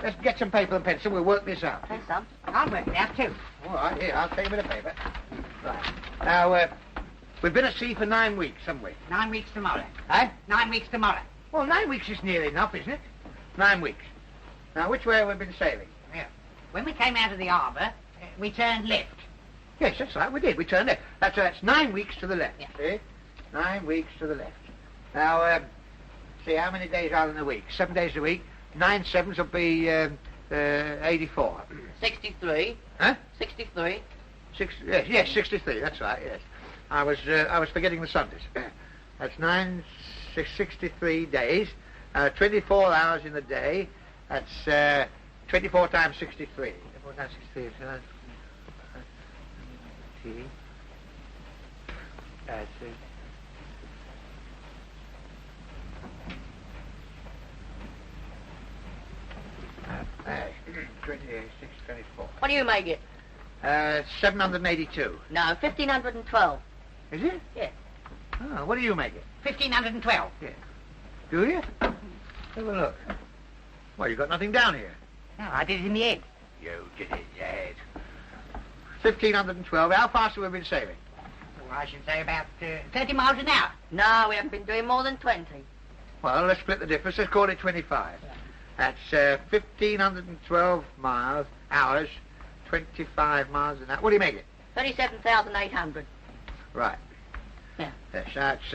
let's get some paper and pencil. We'll work this out. There's some. I'll work it out, too. All right, here, I'll take a bit of paper. Right. Now, we've been at sea for 9 weeks, haven't we? 9 weeks tomorrow. Eh? 9 weeks tomorrow. Well, 9 weeks is nearly enough, isn't it? 9 weeks. Now, which way have we been sailing? Yeah. When we came out of the harbour, we turned left. Yes, that's right, we did. We turned left. That's 9 weeks to the left. Yeah. See? 9 weeks to the left. Now, see, how many days are in a week? 7 days a week. 9 sevens will be 84. 63. Huh? 63. Yes, 63. That's right. Yes, I was forgetting the Sundays. That's 63 days. 24 hours in the day. That's 24 times 63. 24 times 63. That's it. Uh, 26, 24. What do you make it? 782. No, 1,512. Is it? Yeah. Oh, what do you make it? 1,512. Yeah. Do you? Have a look. Well, you got nothing down here. No, I did it in the head. You did it, yes. 1,512. How fast have we been sailing? Well, I should say about 30 miles an hour. No, we haven't been doing more than 20. Well, let's split the difference. Let's call it 25. That's 1,512 hours, 25 miles an hour. What do you make it? 37,800. Right. Yeah. Yes, that's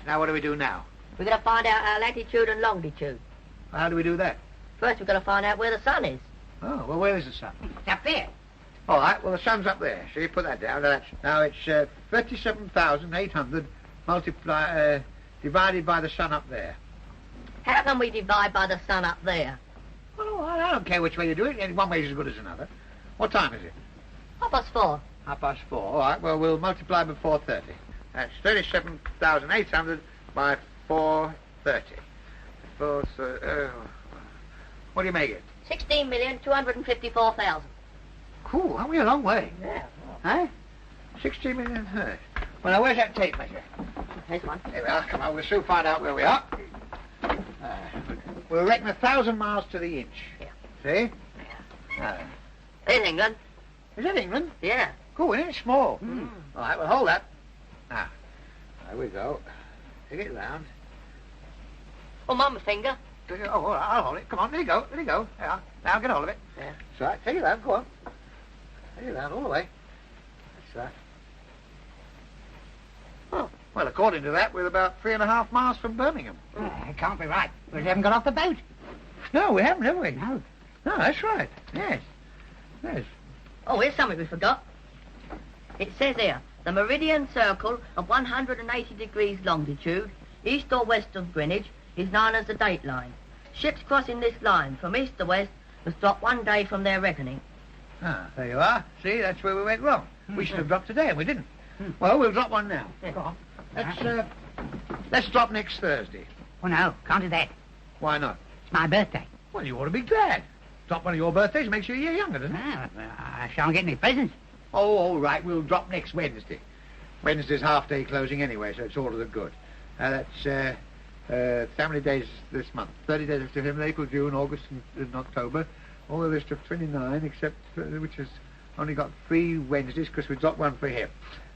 now what do we do now? We're going to find out our latitude and longitude. How do we do that? First, we're going to find out where the sun is. Oh, well, where is the sun? It's up there. All right, well, the sun's up there. So you put that down. Now it's 37,800 divided by the sun up there. How can we divide by the sun up there? Well, I don't care which way you do it. One way is as good as another. What time is it? 4:30. 4:30. All right, well, we'll multiply by 4:30. That's 37,800 by 4:30. What do you make it? 16,254,000. Cool, aren't we a long way? Yeah. Huh? 16 million. Well, now, where's that tape measure? Here's one. Here we are. Come on, we'll soon find out where we are. We'll reckon 1,000 miles to the inch. Yeah. See? There's England. Is that England? Yeah. Cool, isn't it? Small. Mm. All right, well, hold that. Now, there we go. Take it round. Oh, Mama finger. Oh, all right, I'll hold it. Come on, let it go. Let it go. There. Now, get hold of it. Yeah. That's right. Take it round. Go on. Take it round all the way. That's right. Oh, well, according to that, we're about 3.5 miles from Birmingham. It can't be right. We haven't got off the boat. No, we haven't, have we? No. No, that's right. Yes. Yes. Oh, here's something we forgot. It says here, the meridian circle of 180 degrees longitude, east or west of Greenwich, is known as the date line. Ships crossing this line from east to west must drop 1 day from their reckoning. Ah, there you are. See, that's where we went wrong. We should have dropped today, and we didn't. Well, we'll drop one now. Yeah. Go on. Let's drop next Thursday. Oh, no, can't do that. Why not? It's my birthday. Well, you ought to be glad. Drop one of your birthdays makes you a year younger, doesn't it? I shan't get any presents. Oh, all right. We'll drop next Wednesday. Wednesday's half-day closing anyway, so it's all to the good. That's how many days this month? 30 days of September, April, June, August, and October. All the list of 29, except which has only got 3 Wednesdays because we dropped one for him.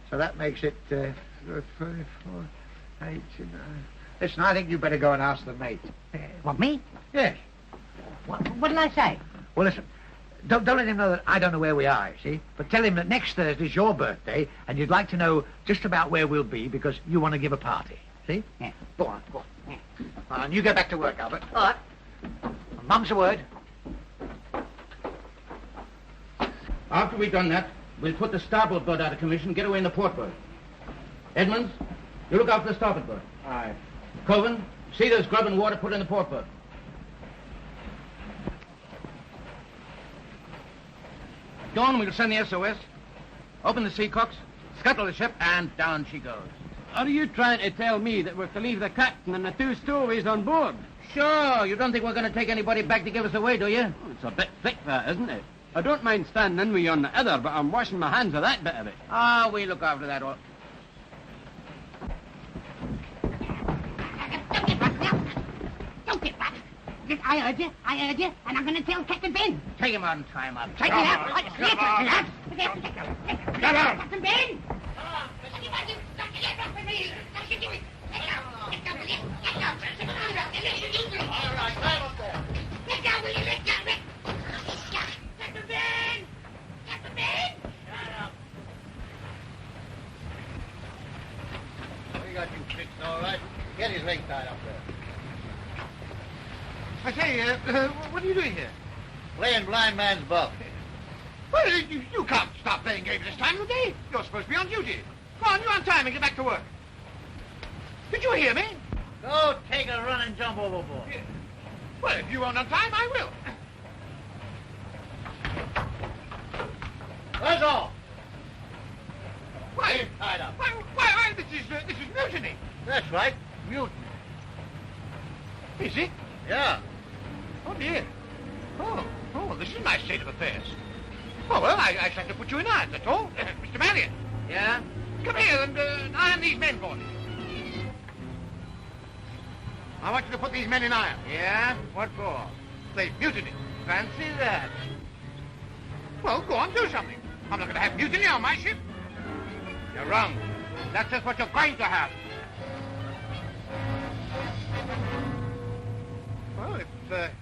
So that makes it 24, 8, 9. Listen, I think you better go and ask the mate. What, me? Yes. What did I say? Well, listen. Don't let him know that I don't know where we are, you see? But tell him that next Thursday's your birthday and you'd like to know just about where we'll be because you want to give a party. See? Yeah. Go on, go on. Yeah. Well, and you get back to work, Albert. All right. Mum's a word. After we've done that, we'll put the starboard bird out of commission, get away in the port bird. Edmonds, you look after the starboard bird. Aye. Coven, see there's grub and water put in the port bird. Dawn, we'll send the SOS. Open the seacocks, scuttle the ship, and down she goes. Are you trying to tell me that we're to leave the captain and the 2 stowaways on board? Sure, you don't think we're going to take anybody back to give us away, do you? Oh, it's a bit thick, that, isn't it? I don't mind standing in with you on the other, but I'm washing my hands of that bit of it. Ah, we look after that all. Don't get back. I heard you, and I'm going to tell Captain Ben. Take him out and tie him up. Take him out. Get out. Captain Ben! We got you fixed all right. Get his leg tied up there. I say, what are you doing here? Playing blind man's buff. Well, you can't stop playing games this time of the day. You're supposed to be on duty. Go on, you untie him and get back to work. Did you hear me? Go take a run and jump overboard. Yeah. Well, if you won't untie him, I will. That's all. Why? He's tied up. Why, this is mutiny. That's right, mutiny. Is it? Yeah. Oh, dear. Oh, this is a nice state of affairs. Oh, well, I shall have to put you in irons, that's all. Mr. Maryatt. Yeah? Come here and iron these men for me. I want you to put these men in irons. Yeah? What for? They've mutiny. Fancy that. Well, go on, do something. I'm not going to have mutiny on my ship. You're wrong. That's just what you're going to have. Well, if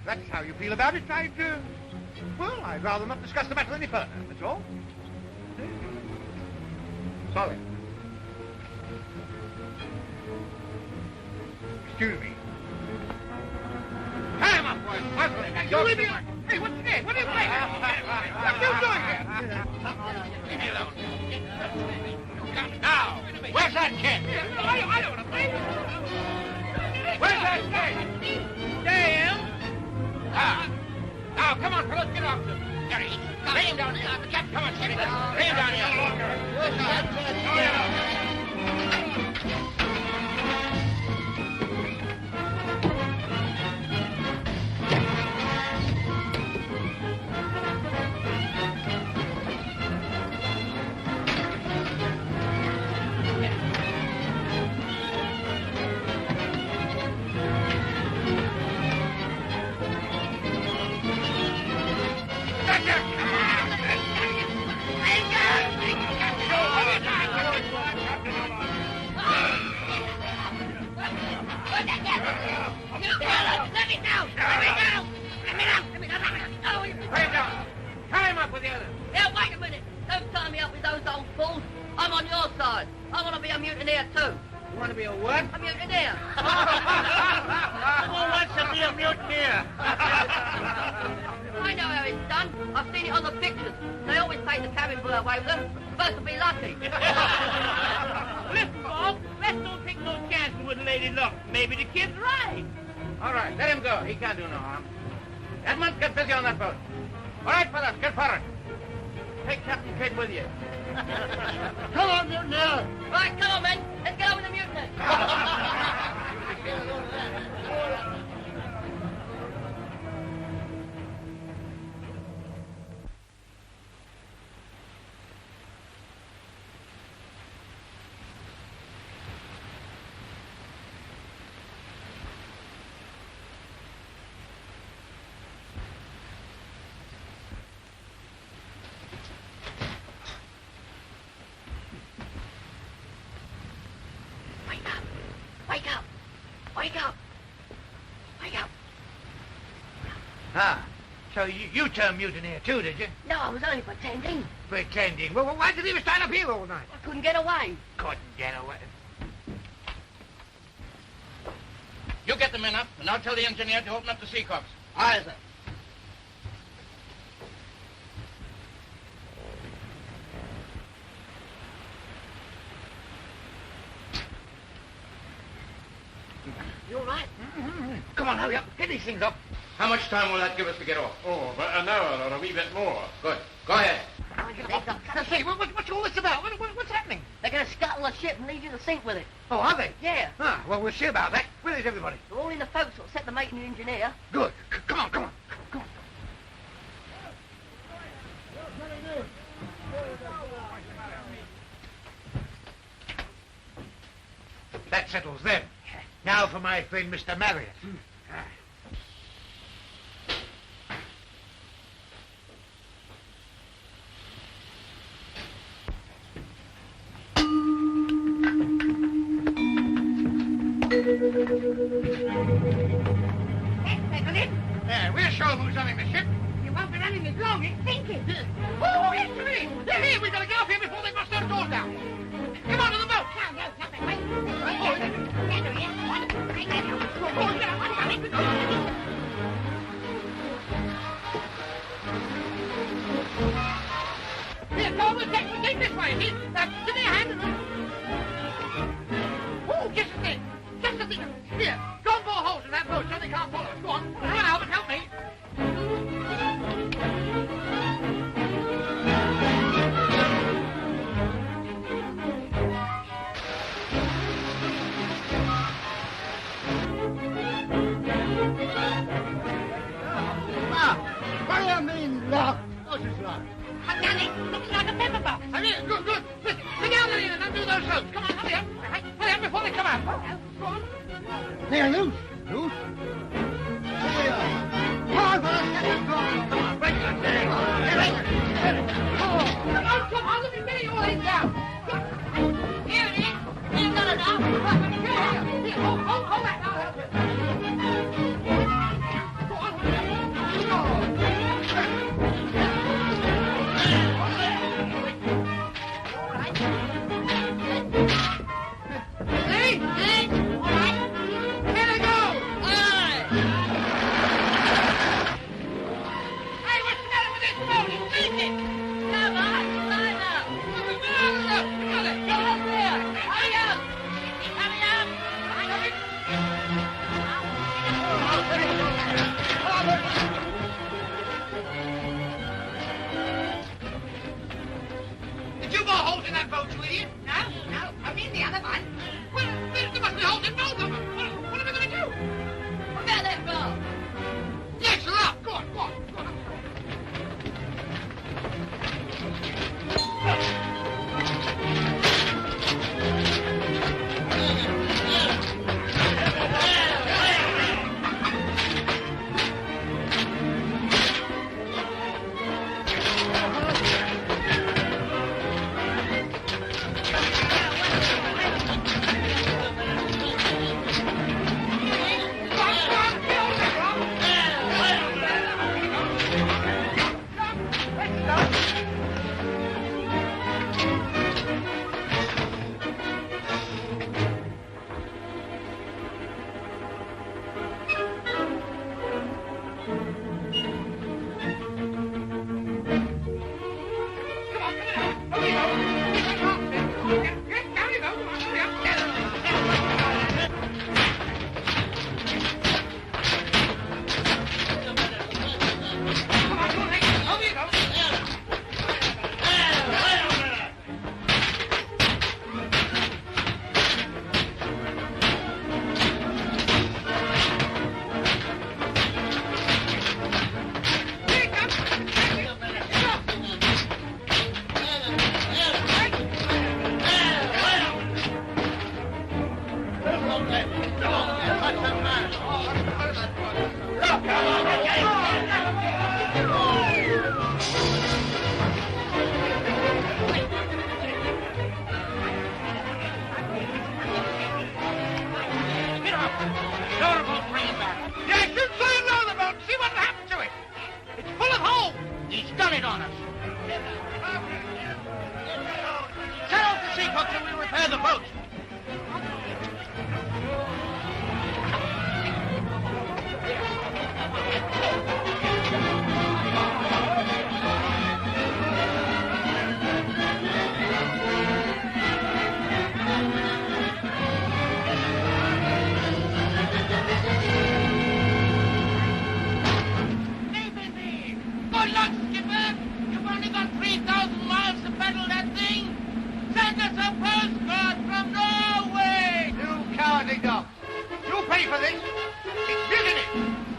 that's how you feel about it, I'd rather not discuss the matter any further, that's all. Sorry. Excuse me. Tie him up, boys. You leave me alone. Hey, what's this? What are you playing? What are you doing here? Leave me alone. Now, where's that kid? I don't want to play. Where's that kid? Damn. Now, come on, fellas, get off them. Lay him down here. Come on, Kenny. Lay him down here. So you turned mutineer too, did you? No, I was only pretending. Pretending? Well, why did you leave us stand up here all night? I couldn't get away. Couldn't get away. You get the men up, and I'll tell the engineer to open up the seacocks. Aye, sir. hurry up. Get these things up. How much time will that give us to get off? Oh, about an hour or a wee bit more. Good. Go ahead. Say, what's all this about? What's happening? They're going to scuttle the ship and leave you to sink with it. Oh, are they? Yeah. Ah, well, we'll see about that. Where is everybody? They're all in the forecastle except the mate and the engineer. Good. Come on. That settles them. Now for my friend, Mr. Maryatt. Yeah, we'll show them who's running the ship. You won't be running as long, it's sinking. Oh, it's me! They're here! We've got to get off here before they bust those doors down. Come on to the boat! No, not that way. Here, go on, we'll take this way. Here, give me a hand. Oh, just a thing. Here, go and bore holes in that boat so they can't follow us. Go on. Come on, Albert, help me. What do you mean, lock? What's this like? I've done it. Looks like a pepper box. Good. Listen, sit down there and undo those ropes. Come on, hurry up. Hurry up before they come out. Go on. They're loose. Loose? Here we are. Hard for us. Come on, break that thing. Come on, let me get your legs down. Here it is. You've got it up. Here, hold that. I'll help you. Go on. Did you bore holes in that boat, you idiot? No, I'm in the other one. Well, there must be holes in both of them. What are we going to do? What about that bar? Yes, they're up. Go on. Good luck, Skipper. You've only got 3,000 miles to pedal that thing. Send us a postcard from Norway. You cowardly dogs. You pay for this. It's mutiny.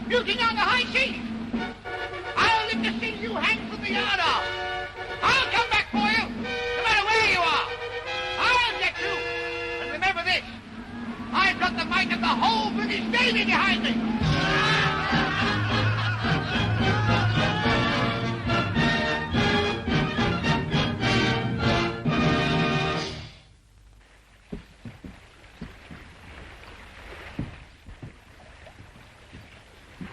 Mutiny on the high seas. I'll live to see you hang from the yard arm. I'll come back for you, no matter where you are. I'll get you. And remember this. I've got the might of the whole British Navy behind me.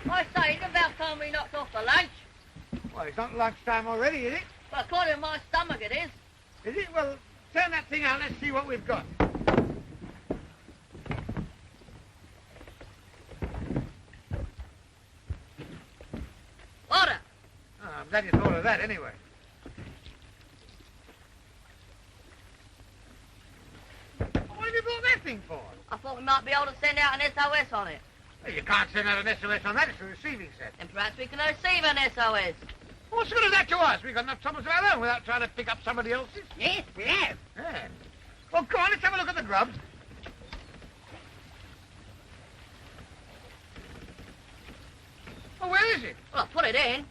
I say, it's about time we knocked off for lunch. Well, it's not lunchtime already, is it? Well, according to my stomach it is. Is it? Well, turn that thing out. Let's see what we've got. Order. Oh, I'm glad you thought of that anyway. What have you brought that thing for? I thought we might be able to send out an SOS on it. Well, you can't send out an SOS on that. It's a receiving set. And perhaps we can receive an SOS. What's good of that to us? We've got enough troubles of our own without trying to pick up somebody else's. Yes, we have. Yeah. Well, go on, let's have a look at the grubs. Well, where is it? Well, I put it in.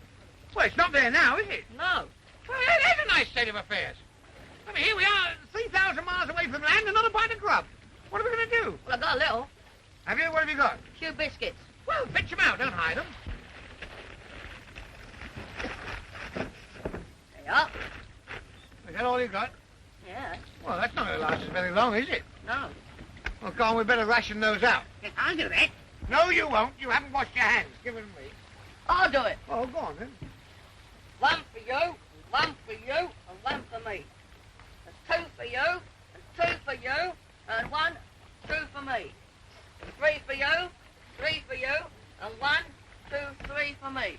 Well, it's not there now, is it? No. Well, that is a nice state of affairs. I mean, here we are, 3,000 miles away from land and not a bite of grub. What are we going to do? Well, I've got a little. Have you? What have you got? A few biscuits. Well, fetch them out. Don't hide them. There you are. Is that all you got? Yeah. Well, that's not going to last us very long, is it? No. Well, go on, we better ration those out. Yes, I'll do that. No, you won't. You haven't washed your hands. Give it to me. I'll do it. Oh, go on, then. One for you, one for you, and one for me. There's two for you, and two for you, and one, two for me. Three for you, three for you, and one, two, three for me.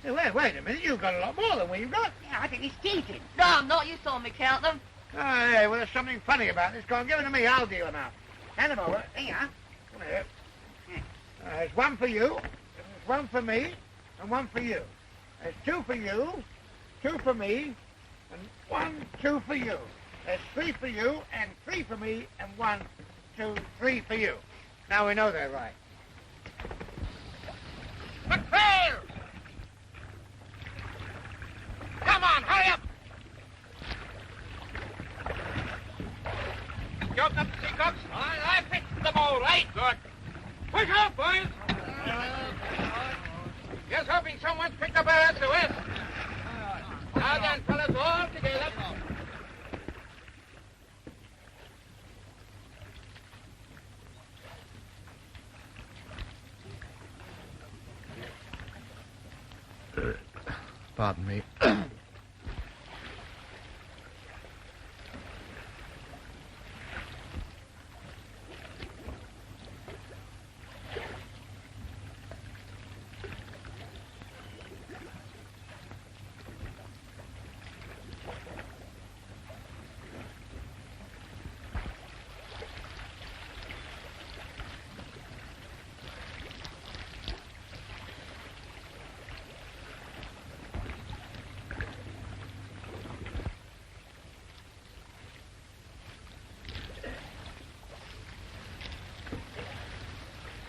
Hey, wait a minute. You've got a lot more than we've got. Yeah, I think he's cheating. No, I'm not. You saw me count them. Oh, yeah, well, there's something funny about this. Go on, give it to me. I'll deal them out. Hand them over. There you are. Come here. There's one for you, there's one for me, and one for you. There's two for you, two for me, and one, two for you. There's three for you, and three for me, and one, two, three for you. Now we know they're right. McPhail! Come on, hurry up! You open up the seacocks? I fixed them all right. Good. Push off, boys. Just hoping someone's picked up our SOS. Now then, fellas, all together. Pardon me.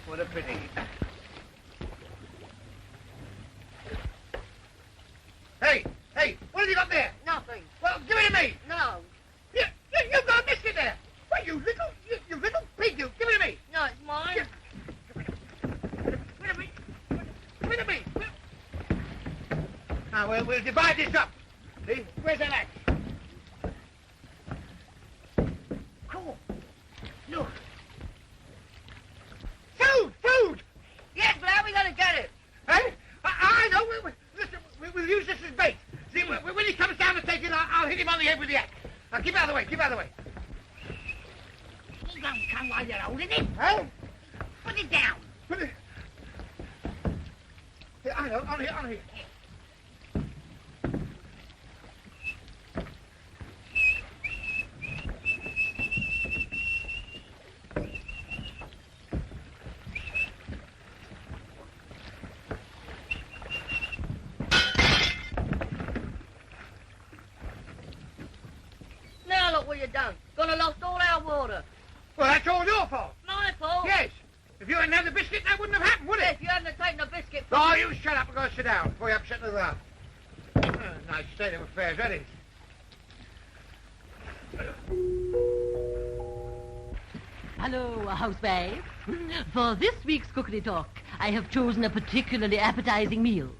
What a pity. Hey, what have you got there? Nothing. Well, give it to me. No. You've got a biscuit there. Well, you little pig, you. Give it to me. No, it's mine. Give it to me. Give it to me. Now, we'll divide this up. See? Where's that axe? Cool. Look. Food! Yes, but how are we going to get it? Hey? I know. Listen, we'll use this as bait. See, when he comes down to take it, I'll hit him on the head with the axe. Now, keep out of the way. Keep out of the way. He won't come while you're holding it. Huh? Put it down. Put it... Here, I know. On here. you don't. Gonna lost all our water. Well, that's all your fault. My fault? Yes. If you hadn't had the biscuit, that wouldn't have happened, would it? If you hadn't have taken the biscuit from Oh, me. you shut up and go sit down before you upset the ground. Nice state of affairs, that is. Hello, housewife. For this week's cookery talk, I have chosen a particularly appetizing meal.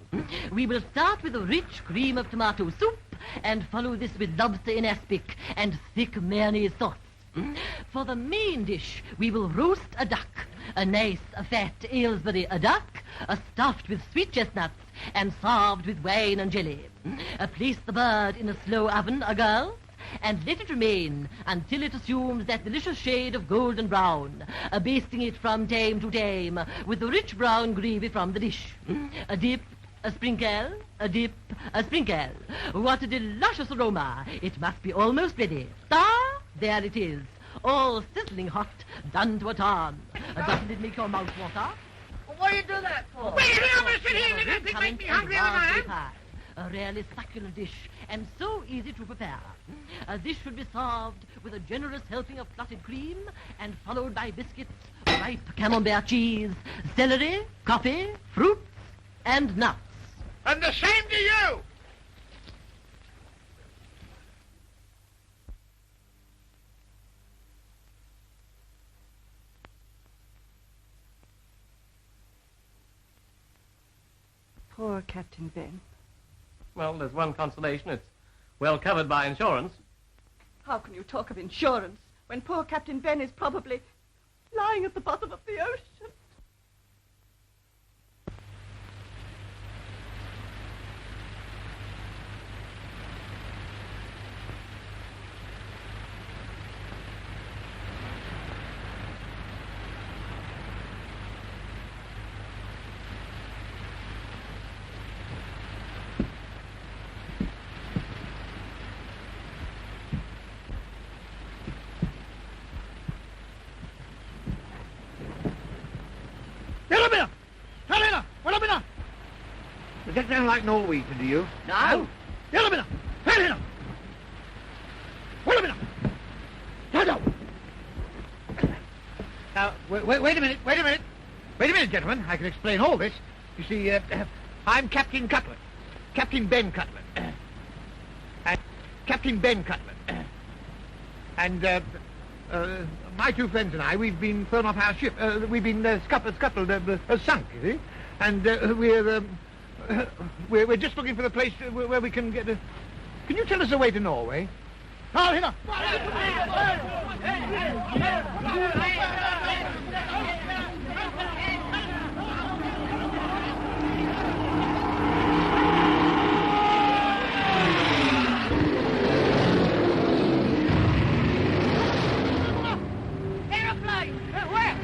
We will start with a rich cream of tomato soup and follow this with lobster in aspic and thick mayonnaise sauce. For the main dish, we will roast a duck, a nice, fat Aylesbury duck, stuffed with sweet chestnuts and served with wine and jelly. Place the bird in a slow oven, girls, and let it remain until it assumes that delicious shade of golden brown, basting it from time to time with the rich brown gravy from the dish. A dip, a sprinkle, a dip, a sprinkle. What a delicious aroma. It must be almost ready. There it is, all sizzling hot, done to a turn. Doesn't it make your mouth water? Well, what do you do that for? Wait, I'm going to sit here and let make me hungrier than I am. A really succulent dish, and so easy to prepare. This should be served with a generous helping of clotted cream, and followed by biscuits, ripe camembert cheese, celery, coffee, fruits, and nuts. And the same to you! Poor Captain Ben. Well, there's one consolation. It's well covered by insurance. How can you talk of insurance when poor Captain Ben is probably lying at the bottom of the ocean? Does that sound like Norwegian to you? No. Now, wait a minute, gentlemen. I can explain all this. You see, I'm Captain Cutlet. Captain Ben Cutlet. And Captain Ben Cutlet. And, my two friends and I, we've been thrown off our ship. We've been scuttled, sunk, you see. And we're just looking for the place where we can get a... Can you tell us the way to Norway? Oh, here. Aeroplane! Where?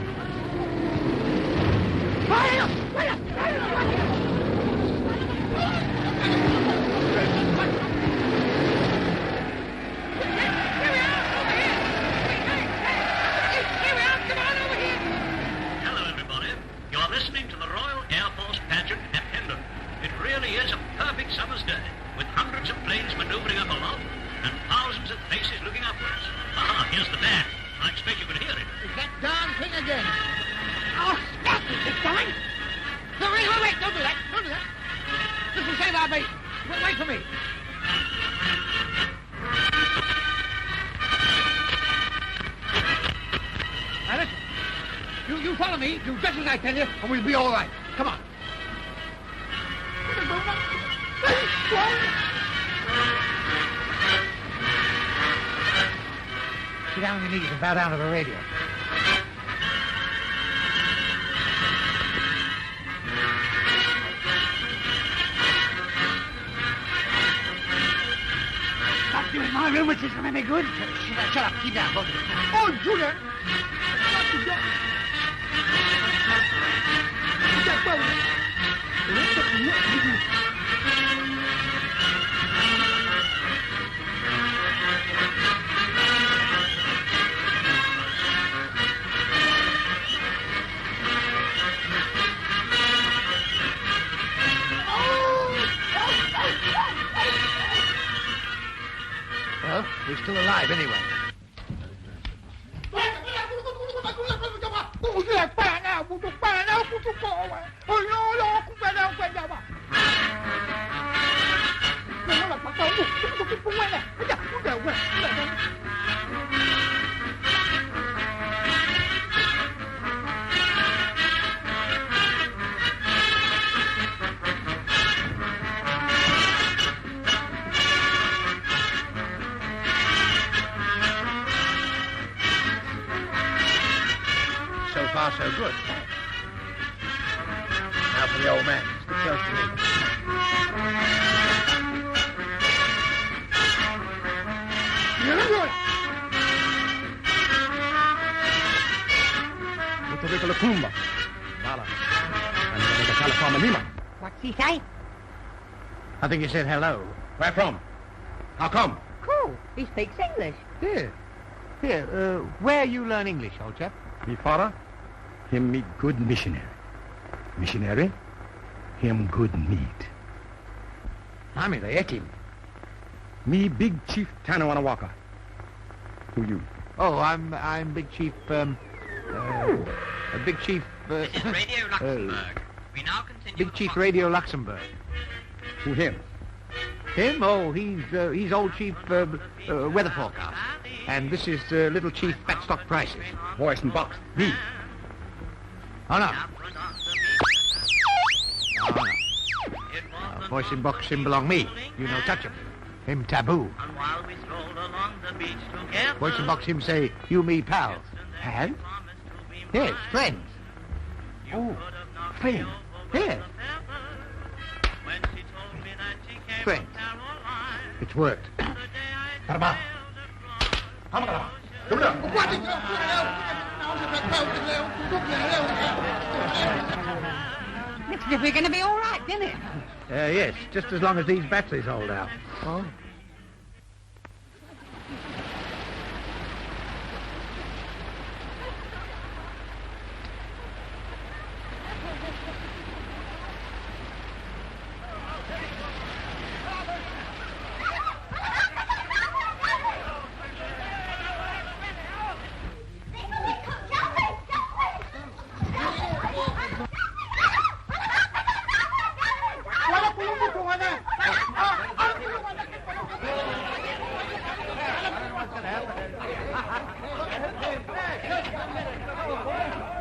Hello, everybody. You're listening to the Royal Air Force pageant at Hendon. It really is a perfect summer's day, with hundreds of planes maneuvering up aloft and thousands of faces looking upwards. Ah, here's the band. I expect you can hear it. It's that darn thing again. Oh, stop it this time. No, wait, don't do that. This will save our base. Wait for me. Now listen. You follow me, do just as I tell you, and we'll be all right. Come on. Sit down on your knees and bow down to the radio. Stop doing my rheumatism any good. Shut up. Keep down, both of you. Oh, Julia! Well, Well, we're still alive anyway. So far, so good. Now for the old man. Stick close to me. What's he say? I think he said hello. Where from? How come? Cool. He speaks English. Here, where you learn English, old chap? Me father, him me good missionary. Missionary, him good meat. I mean, they ate him. Me big chief Tanawanawaca. Who you? Oh, I'm Big Chief, Big Chief, This is Radio Luxembourg. We now continue Big Chief Radio Luxembourg. Who him? Him? Oh, he's old Chief, Weather Forecast. And this is Little Chief Fat Stock Prices. Voice and box. Me. Oh, no. Voice in box him belong me. You no touch him. Him taboo. Voice in box him say, you me pals. Pals? Yes, friends. Oh, friends. Yes. Friends. It's worked. Looks as if we're going to be all right, didn't it? Yes, just as long as these batteries hold out. Oh.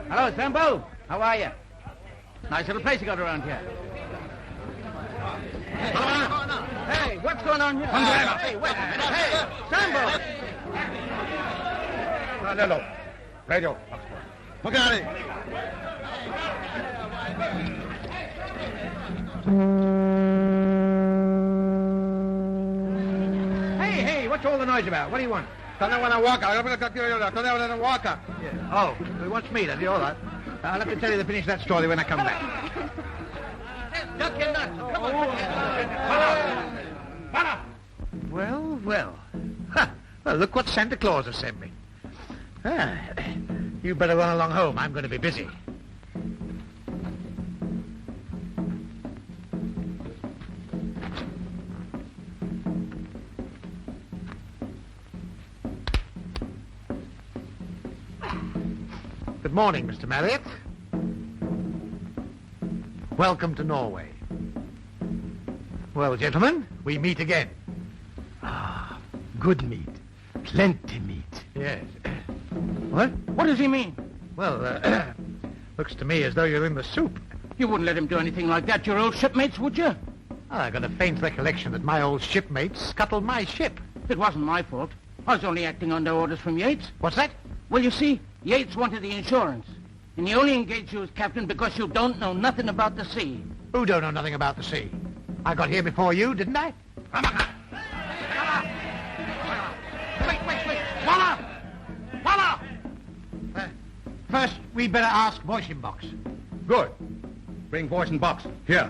Hello, Sambo. How are you? Nice little place you got around here. Hey, what's going on here? Hey, wait a minute. Hey, Sambo. Hello. Radio. Look at it. Hey, what's all the noise about? What do you want? Walker. Oh, he wants me, does he? All right. I'll have to tell you to finish that story when I come back. Duck your nuts. Come on. Well. Well, look what Santa Claus has sent me. You better run along home. I'm going to be busy. Good morning, Mr. Maryatt. Welcome to Norway. Well, gentlemen, we meet again. Good meat. Plenty meat. Yes. What? What does he mean? Well, looks to me as though you're in the soup. You wouldn't let him do anything like that, your old shipmates, would you? I got a faint recollection that my old shipmates scuttled my ship. It wasn't my fault. I was only acting under orders from Yates. What's that? Well, you see, Yates wanted the insurance. And he only engaged you as captain because you don't know nothing about the sea. Who don't know nothing about the sea? I got here before you, didn't I? Voila! First, we better ask Voice in Box. Good. Bring voice and box. Here.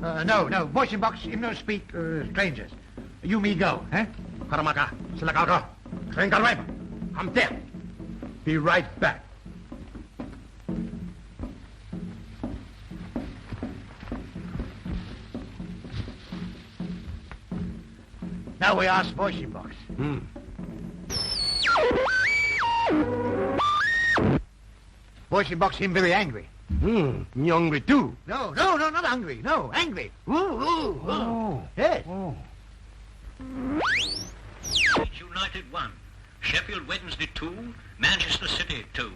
No. Voice in Box, him no speak strangers. You me go, eh? Karamaka. Silakaga. Trengalweb. I'm there. Be right back. Now we ask Voice in Box. Voice in box him very angry. Me hungry too. No, not hungry. No, angry. Yes. Leeds United 1, Sheffield Wednesday 2, Manchester City 2,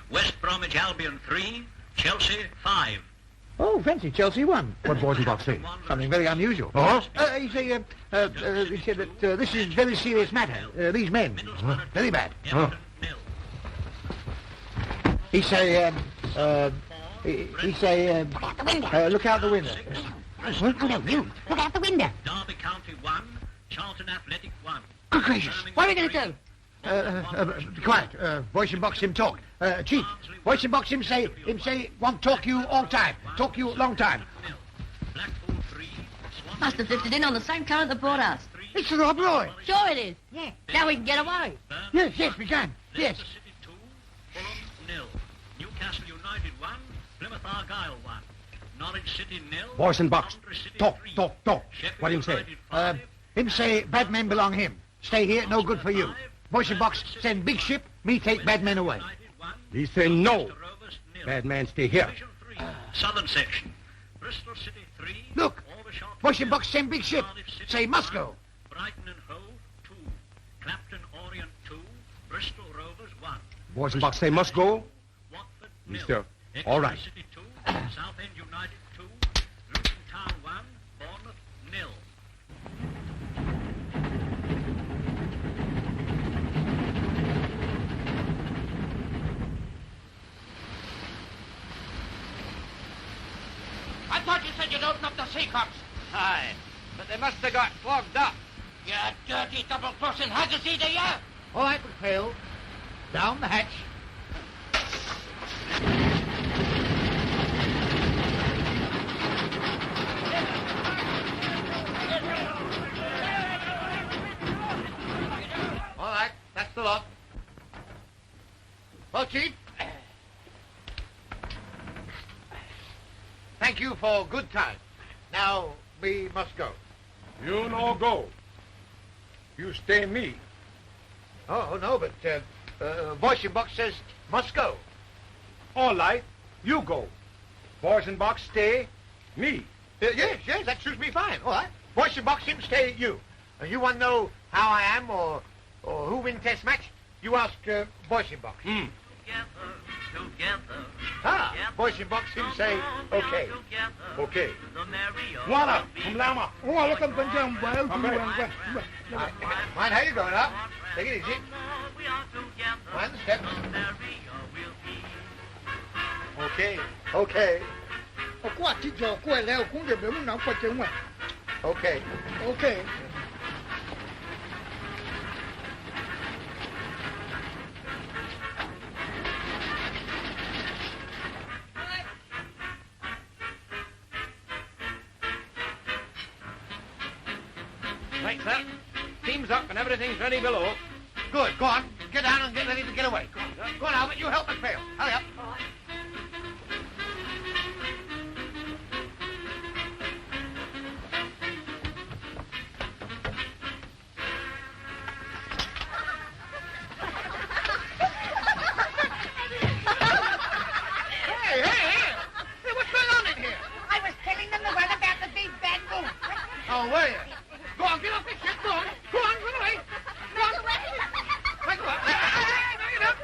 West Bromwich Albion 3, Chelsea 5. Oh, fancy Chelsea won. What Voice in box say? Something very unusual. Oh? He said that this is very serious matter. These men, very bad. He say, look out the window. Oh, no, you. Look out the window. Derby County 1, Charlton Athletic 1. Good gracious. What are we going to do? Be quiet. Voice in box him talk. Chief, voice in box him say, want talk you all time. Talk you long time. Must have drifted in on the same current that brought us. It's the Rob Roy. Sure it is. Yeah. Now we can get away. Yes, we can. Yes. City 2, Fulham 0, Newcastle United 1, Plymouth Argyle 1, Norwich City 0. Voice in box. Talk. What him say? Him say bad men belong him. Stay here, no good for you. Voice in box send big ship, me take bad men away. He say no. Bad man stay here. Southern section, Bristol City 3. Look, voice in box send big ship. Say must go. Brighton and Hove 2, Clapton Orient 2, Bristol Rovers 1. Voice in box say must go. Watford Mister, 0, all right. City 2, Southend United 2, Luton Town 1, Bournemouth 0. I thought you said you'd open up the Seacocks. Aye, but they must have got clogged up. You dirty double-crossing haggis eater, you! All right, McPhail. Down the hatch. All right, that's the lot. Well, Chief. Thank you for good time. Now, we must go. You no go. You stay me. Oh, no, but, voice in box says must go. All right. You go. Voice in box stay me. Yes, that suits me fine. All right. Voice in box him, stay you. You want to know how I am or who win test match? You ask voice in box. Together. Ah, voice in box him say okay. Okay. Voilà, from Lama. Oh, look up and down, well. Mind how you going up? Take it easy. Mind the steps. Okay. Okay. Okay. Okay. Right, sir. Steam's up and everything's ready below. Good. Go on. Get down and get ready to get away. Go on, Albert. You help McPhail. Hurry up. Hey, what's going on in here? I was telling them the one about the big bad wolf. Oh, were you? Go on, get off the ship. Go on, run away. Go on. Right, go on. Hurry it up.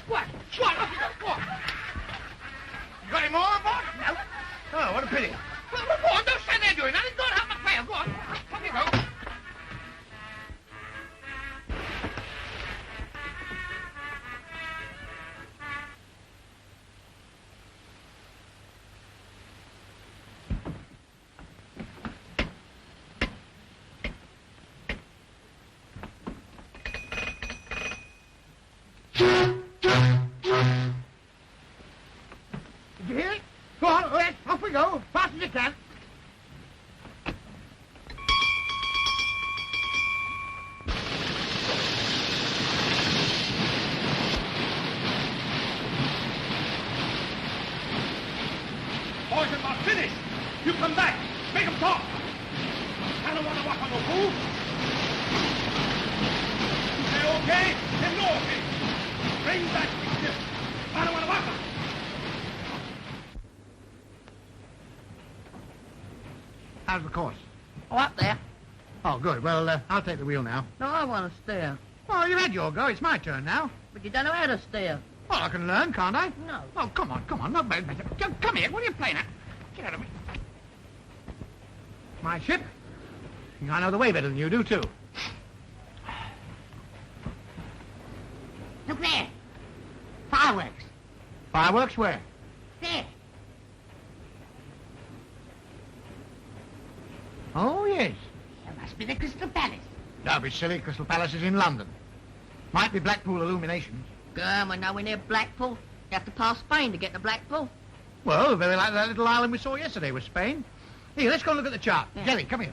What? What? You got any more aboard? No. Oh, what a pity. Well, go on, don't stand there doing nothing. Go on, help McPhail. Go on. Off you go. Did you hear it? Go on, all right, off we go. Fast as you can. Boys are not finished. You come back. Make them talk. I don't want to walk on no fool. They okay? Then no okay. Bring back the ship. Waka, waka, waka. How's the course? Oh, up there. Oh, good. Well, I'll take the wheel now. No, I want to steer. Well, you had your go. It's my turn now. But you don't know how to steer. Well, I can learn, can't I? No. Oh, come on. No, come here. What are you playing at? Get out of me. My ship? I know the way better than you do, too. Look there. Fireworks. Fireworks where? There. Oh, yes. There must be the Crystal Palace. Don't be silly. Crystal Palace is in London. Might be Blackpool illuminations. We're nowhere near Blackpool. You have to pass Spain to get to Blackpool. Well, very like that little island we saw yesterday was Spain. Here, let's go and look at the chart. Yeah. Jelly, come here.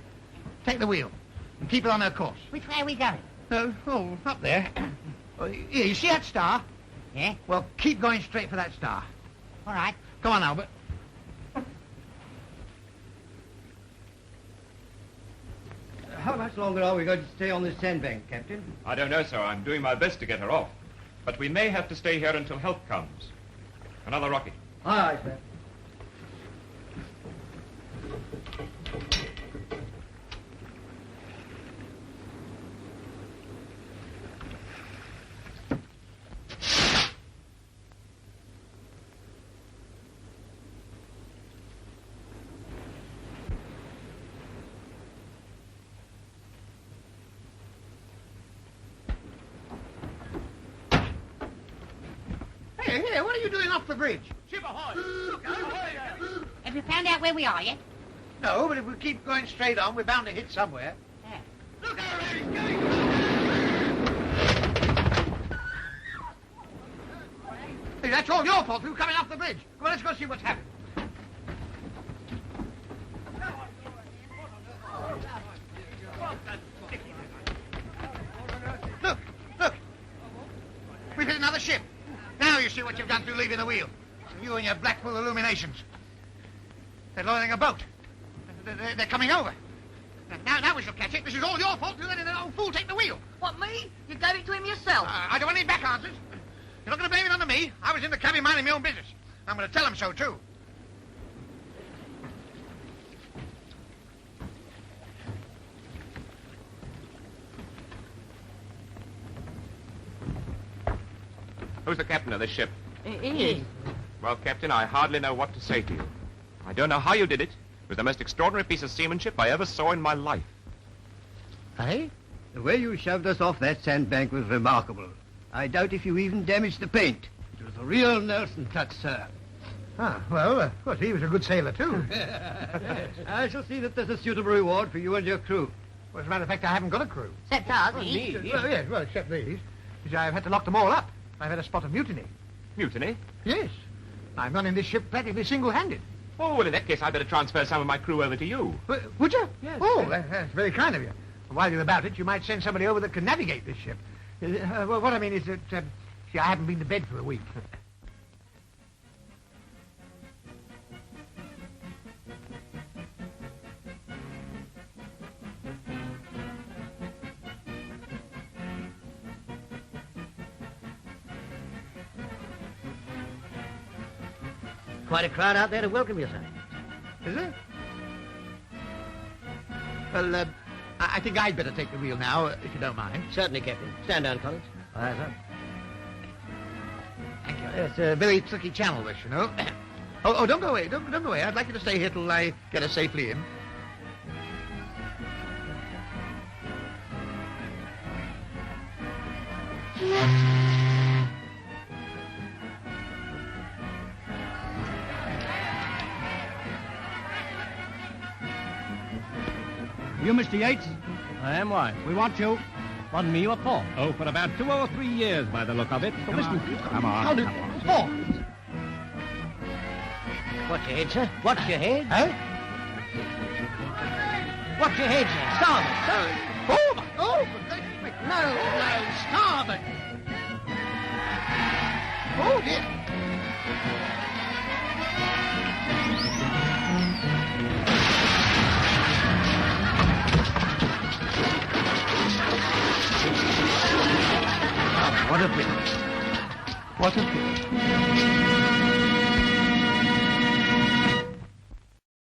Take the wheel and keep it on her course. Which way are we going? Up there. Here, you see that star? Yeah? Well, keep going straight for that star. All right. Come on, Albert. How much longer are we going to stay on this sandbank, Captain? I don't know, sir. I'm doing my best to get her off. But we may have to stay here until help comes. Another rocket. Aye, sir. Here, what are you doing off the bridge? Ship ahoy! Have you found out where we are yet? No, but if we keep going straight on, we're bound to hit somewhere. Yeah. Look out, he's going! Hey, that's all your fault, you coming off the bridge. Come on, let's go see what's happened. Look. We've hit another ship. Now you see what you've done through leaving the wheel. You and your Blackpool illuminations. They're lowering a boat. They're coming over. Now we shall catch it. This is all your fault. You let an old fool take the wheel. What, me? You gave it to him yourself. I don't want any back answers. You're not going to blame it on me. I was in the cabin minding my own business. I'm going to tell him so, too. Who's the captain of this ship? He is. Well, Captain, I hardly know what to say to you. I don't know how you did it. It was the most extraordinary piece of seamanship I ever saw in my life. Hey? The way you shoved us off that sandbank was remarkable. I doubt if you even damaged the paint. It was a real Nelson touch, sir. Ah, well, of course, he was a good sailor, too. I shall see that there's a suitable reward for you and your crew. Well, as a matter of fact, I haven't got a crew. Except us, Well, yes, well, except these. Because I've had to lock them all up. I've had a spot of mutiny. Mutiny? Yes. I'm running this ship practically single-handed. Oh, well, in that case, I'd better transfer some of my crew over to you. Would you? Yes. Oh, that's very kind of you. While you're about it, you might send somebody over that can navigate this ship. Well, what I mean is that, see, I haven't been to bed for a week. Quite a crowd out there to welcome you, sir. Is it? Well, I think I'd better take the wheel now, if you don't mind. Certainly, Captain. Stand down, Collins. Aye, sir. Thank you. It's a very tricky channel, this, you know. Oh, don't go away. Don't go away. I'd like you to stay here till I get us safely in. You, Mr. Yates? I am. Why? We want you. Want me? What for? Oh, for about 2 or 3 years, by the look of it. So listen. Come on. How did... Oh! Watch your head, sir. Watch your head. Huh? Watch your head, sir. Starboard. Oh, my... Oh, for goodness sake. No, starboard. Oh, dear. What a pity. What a pity.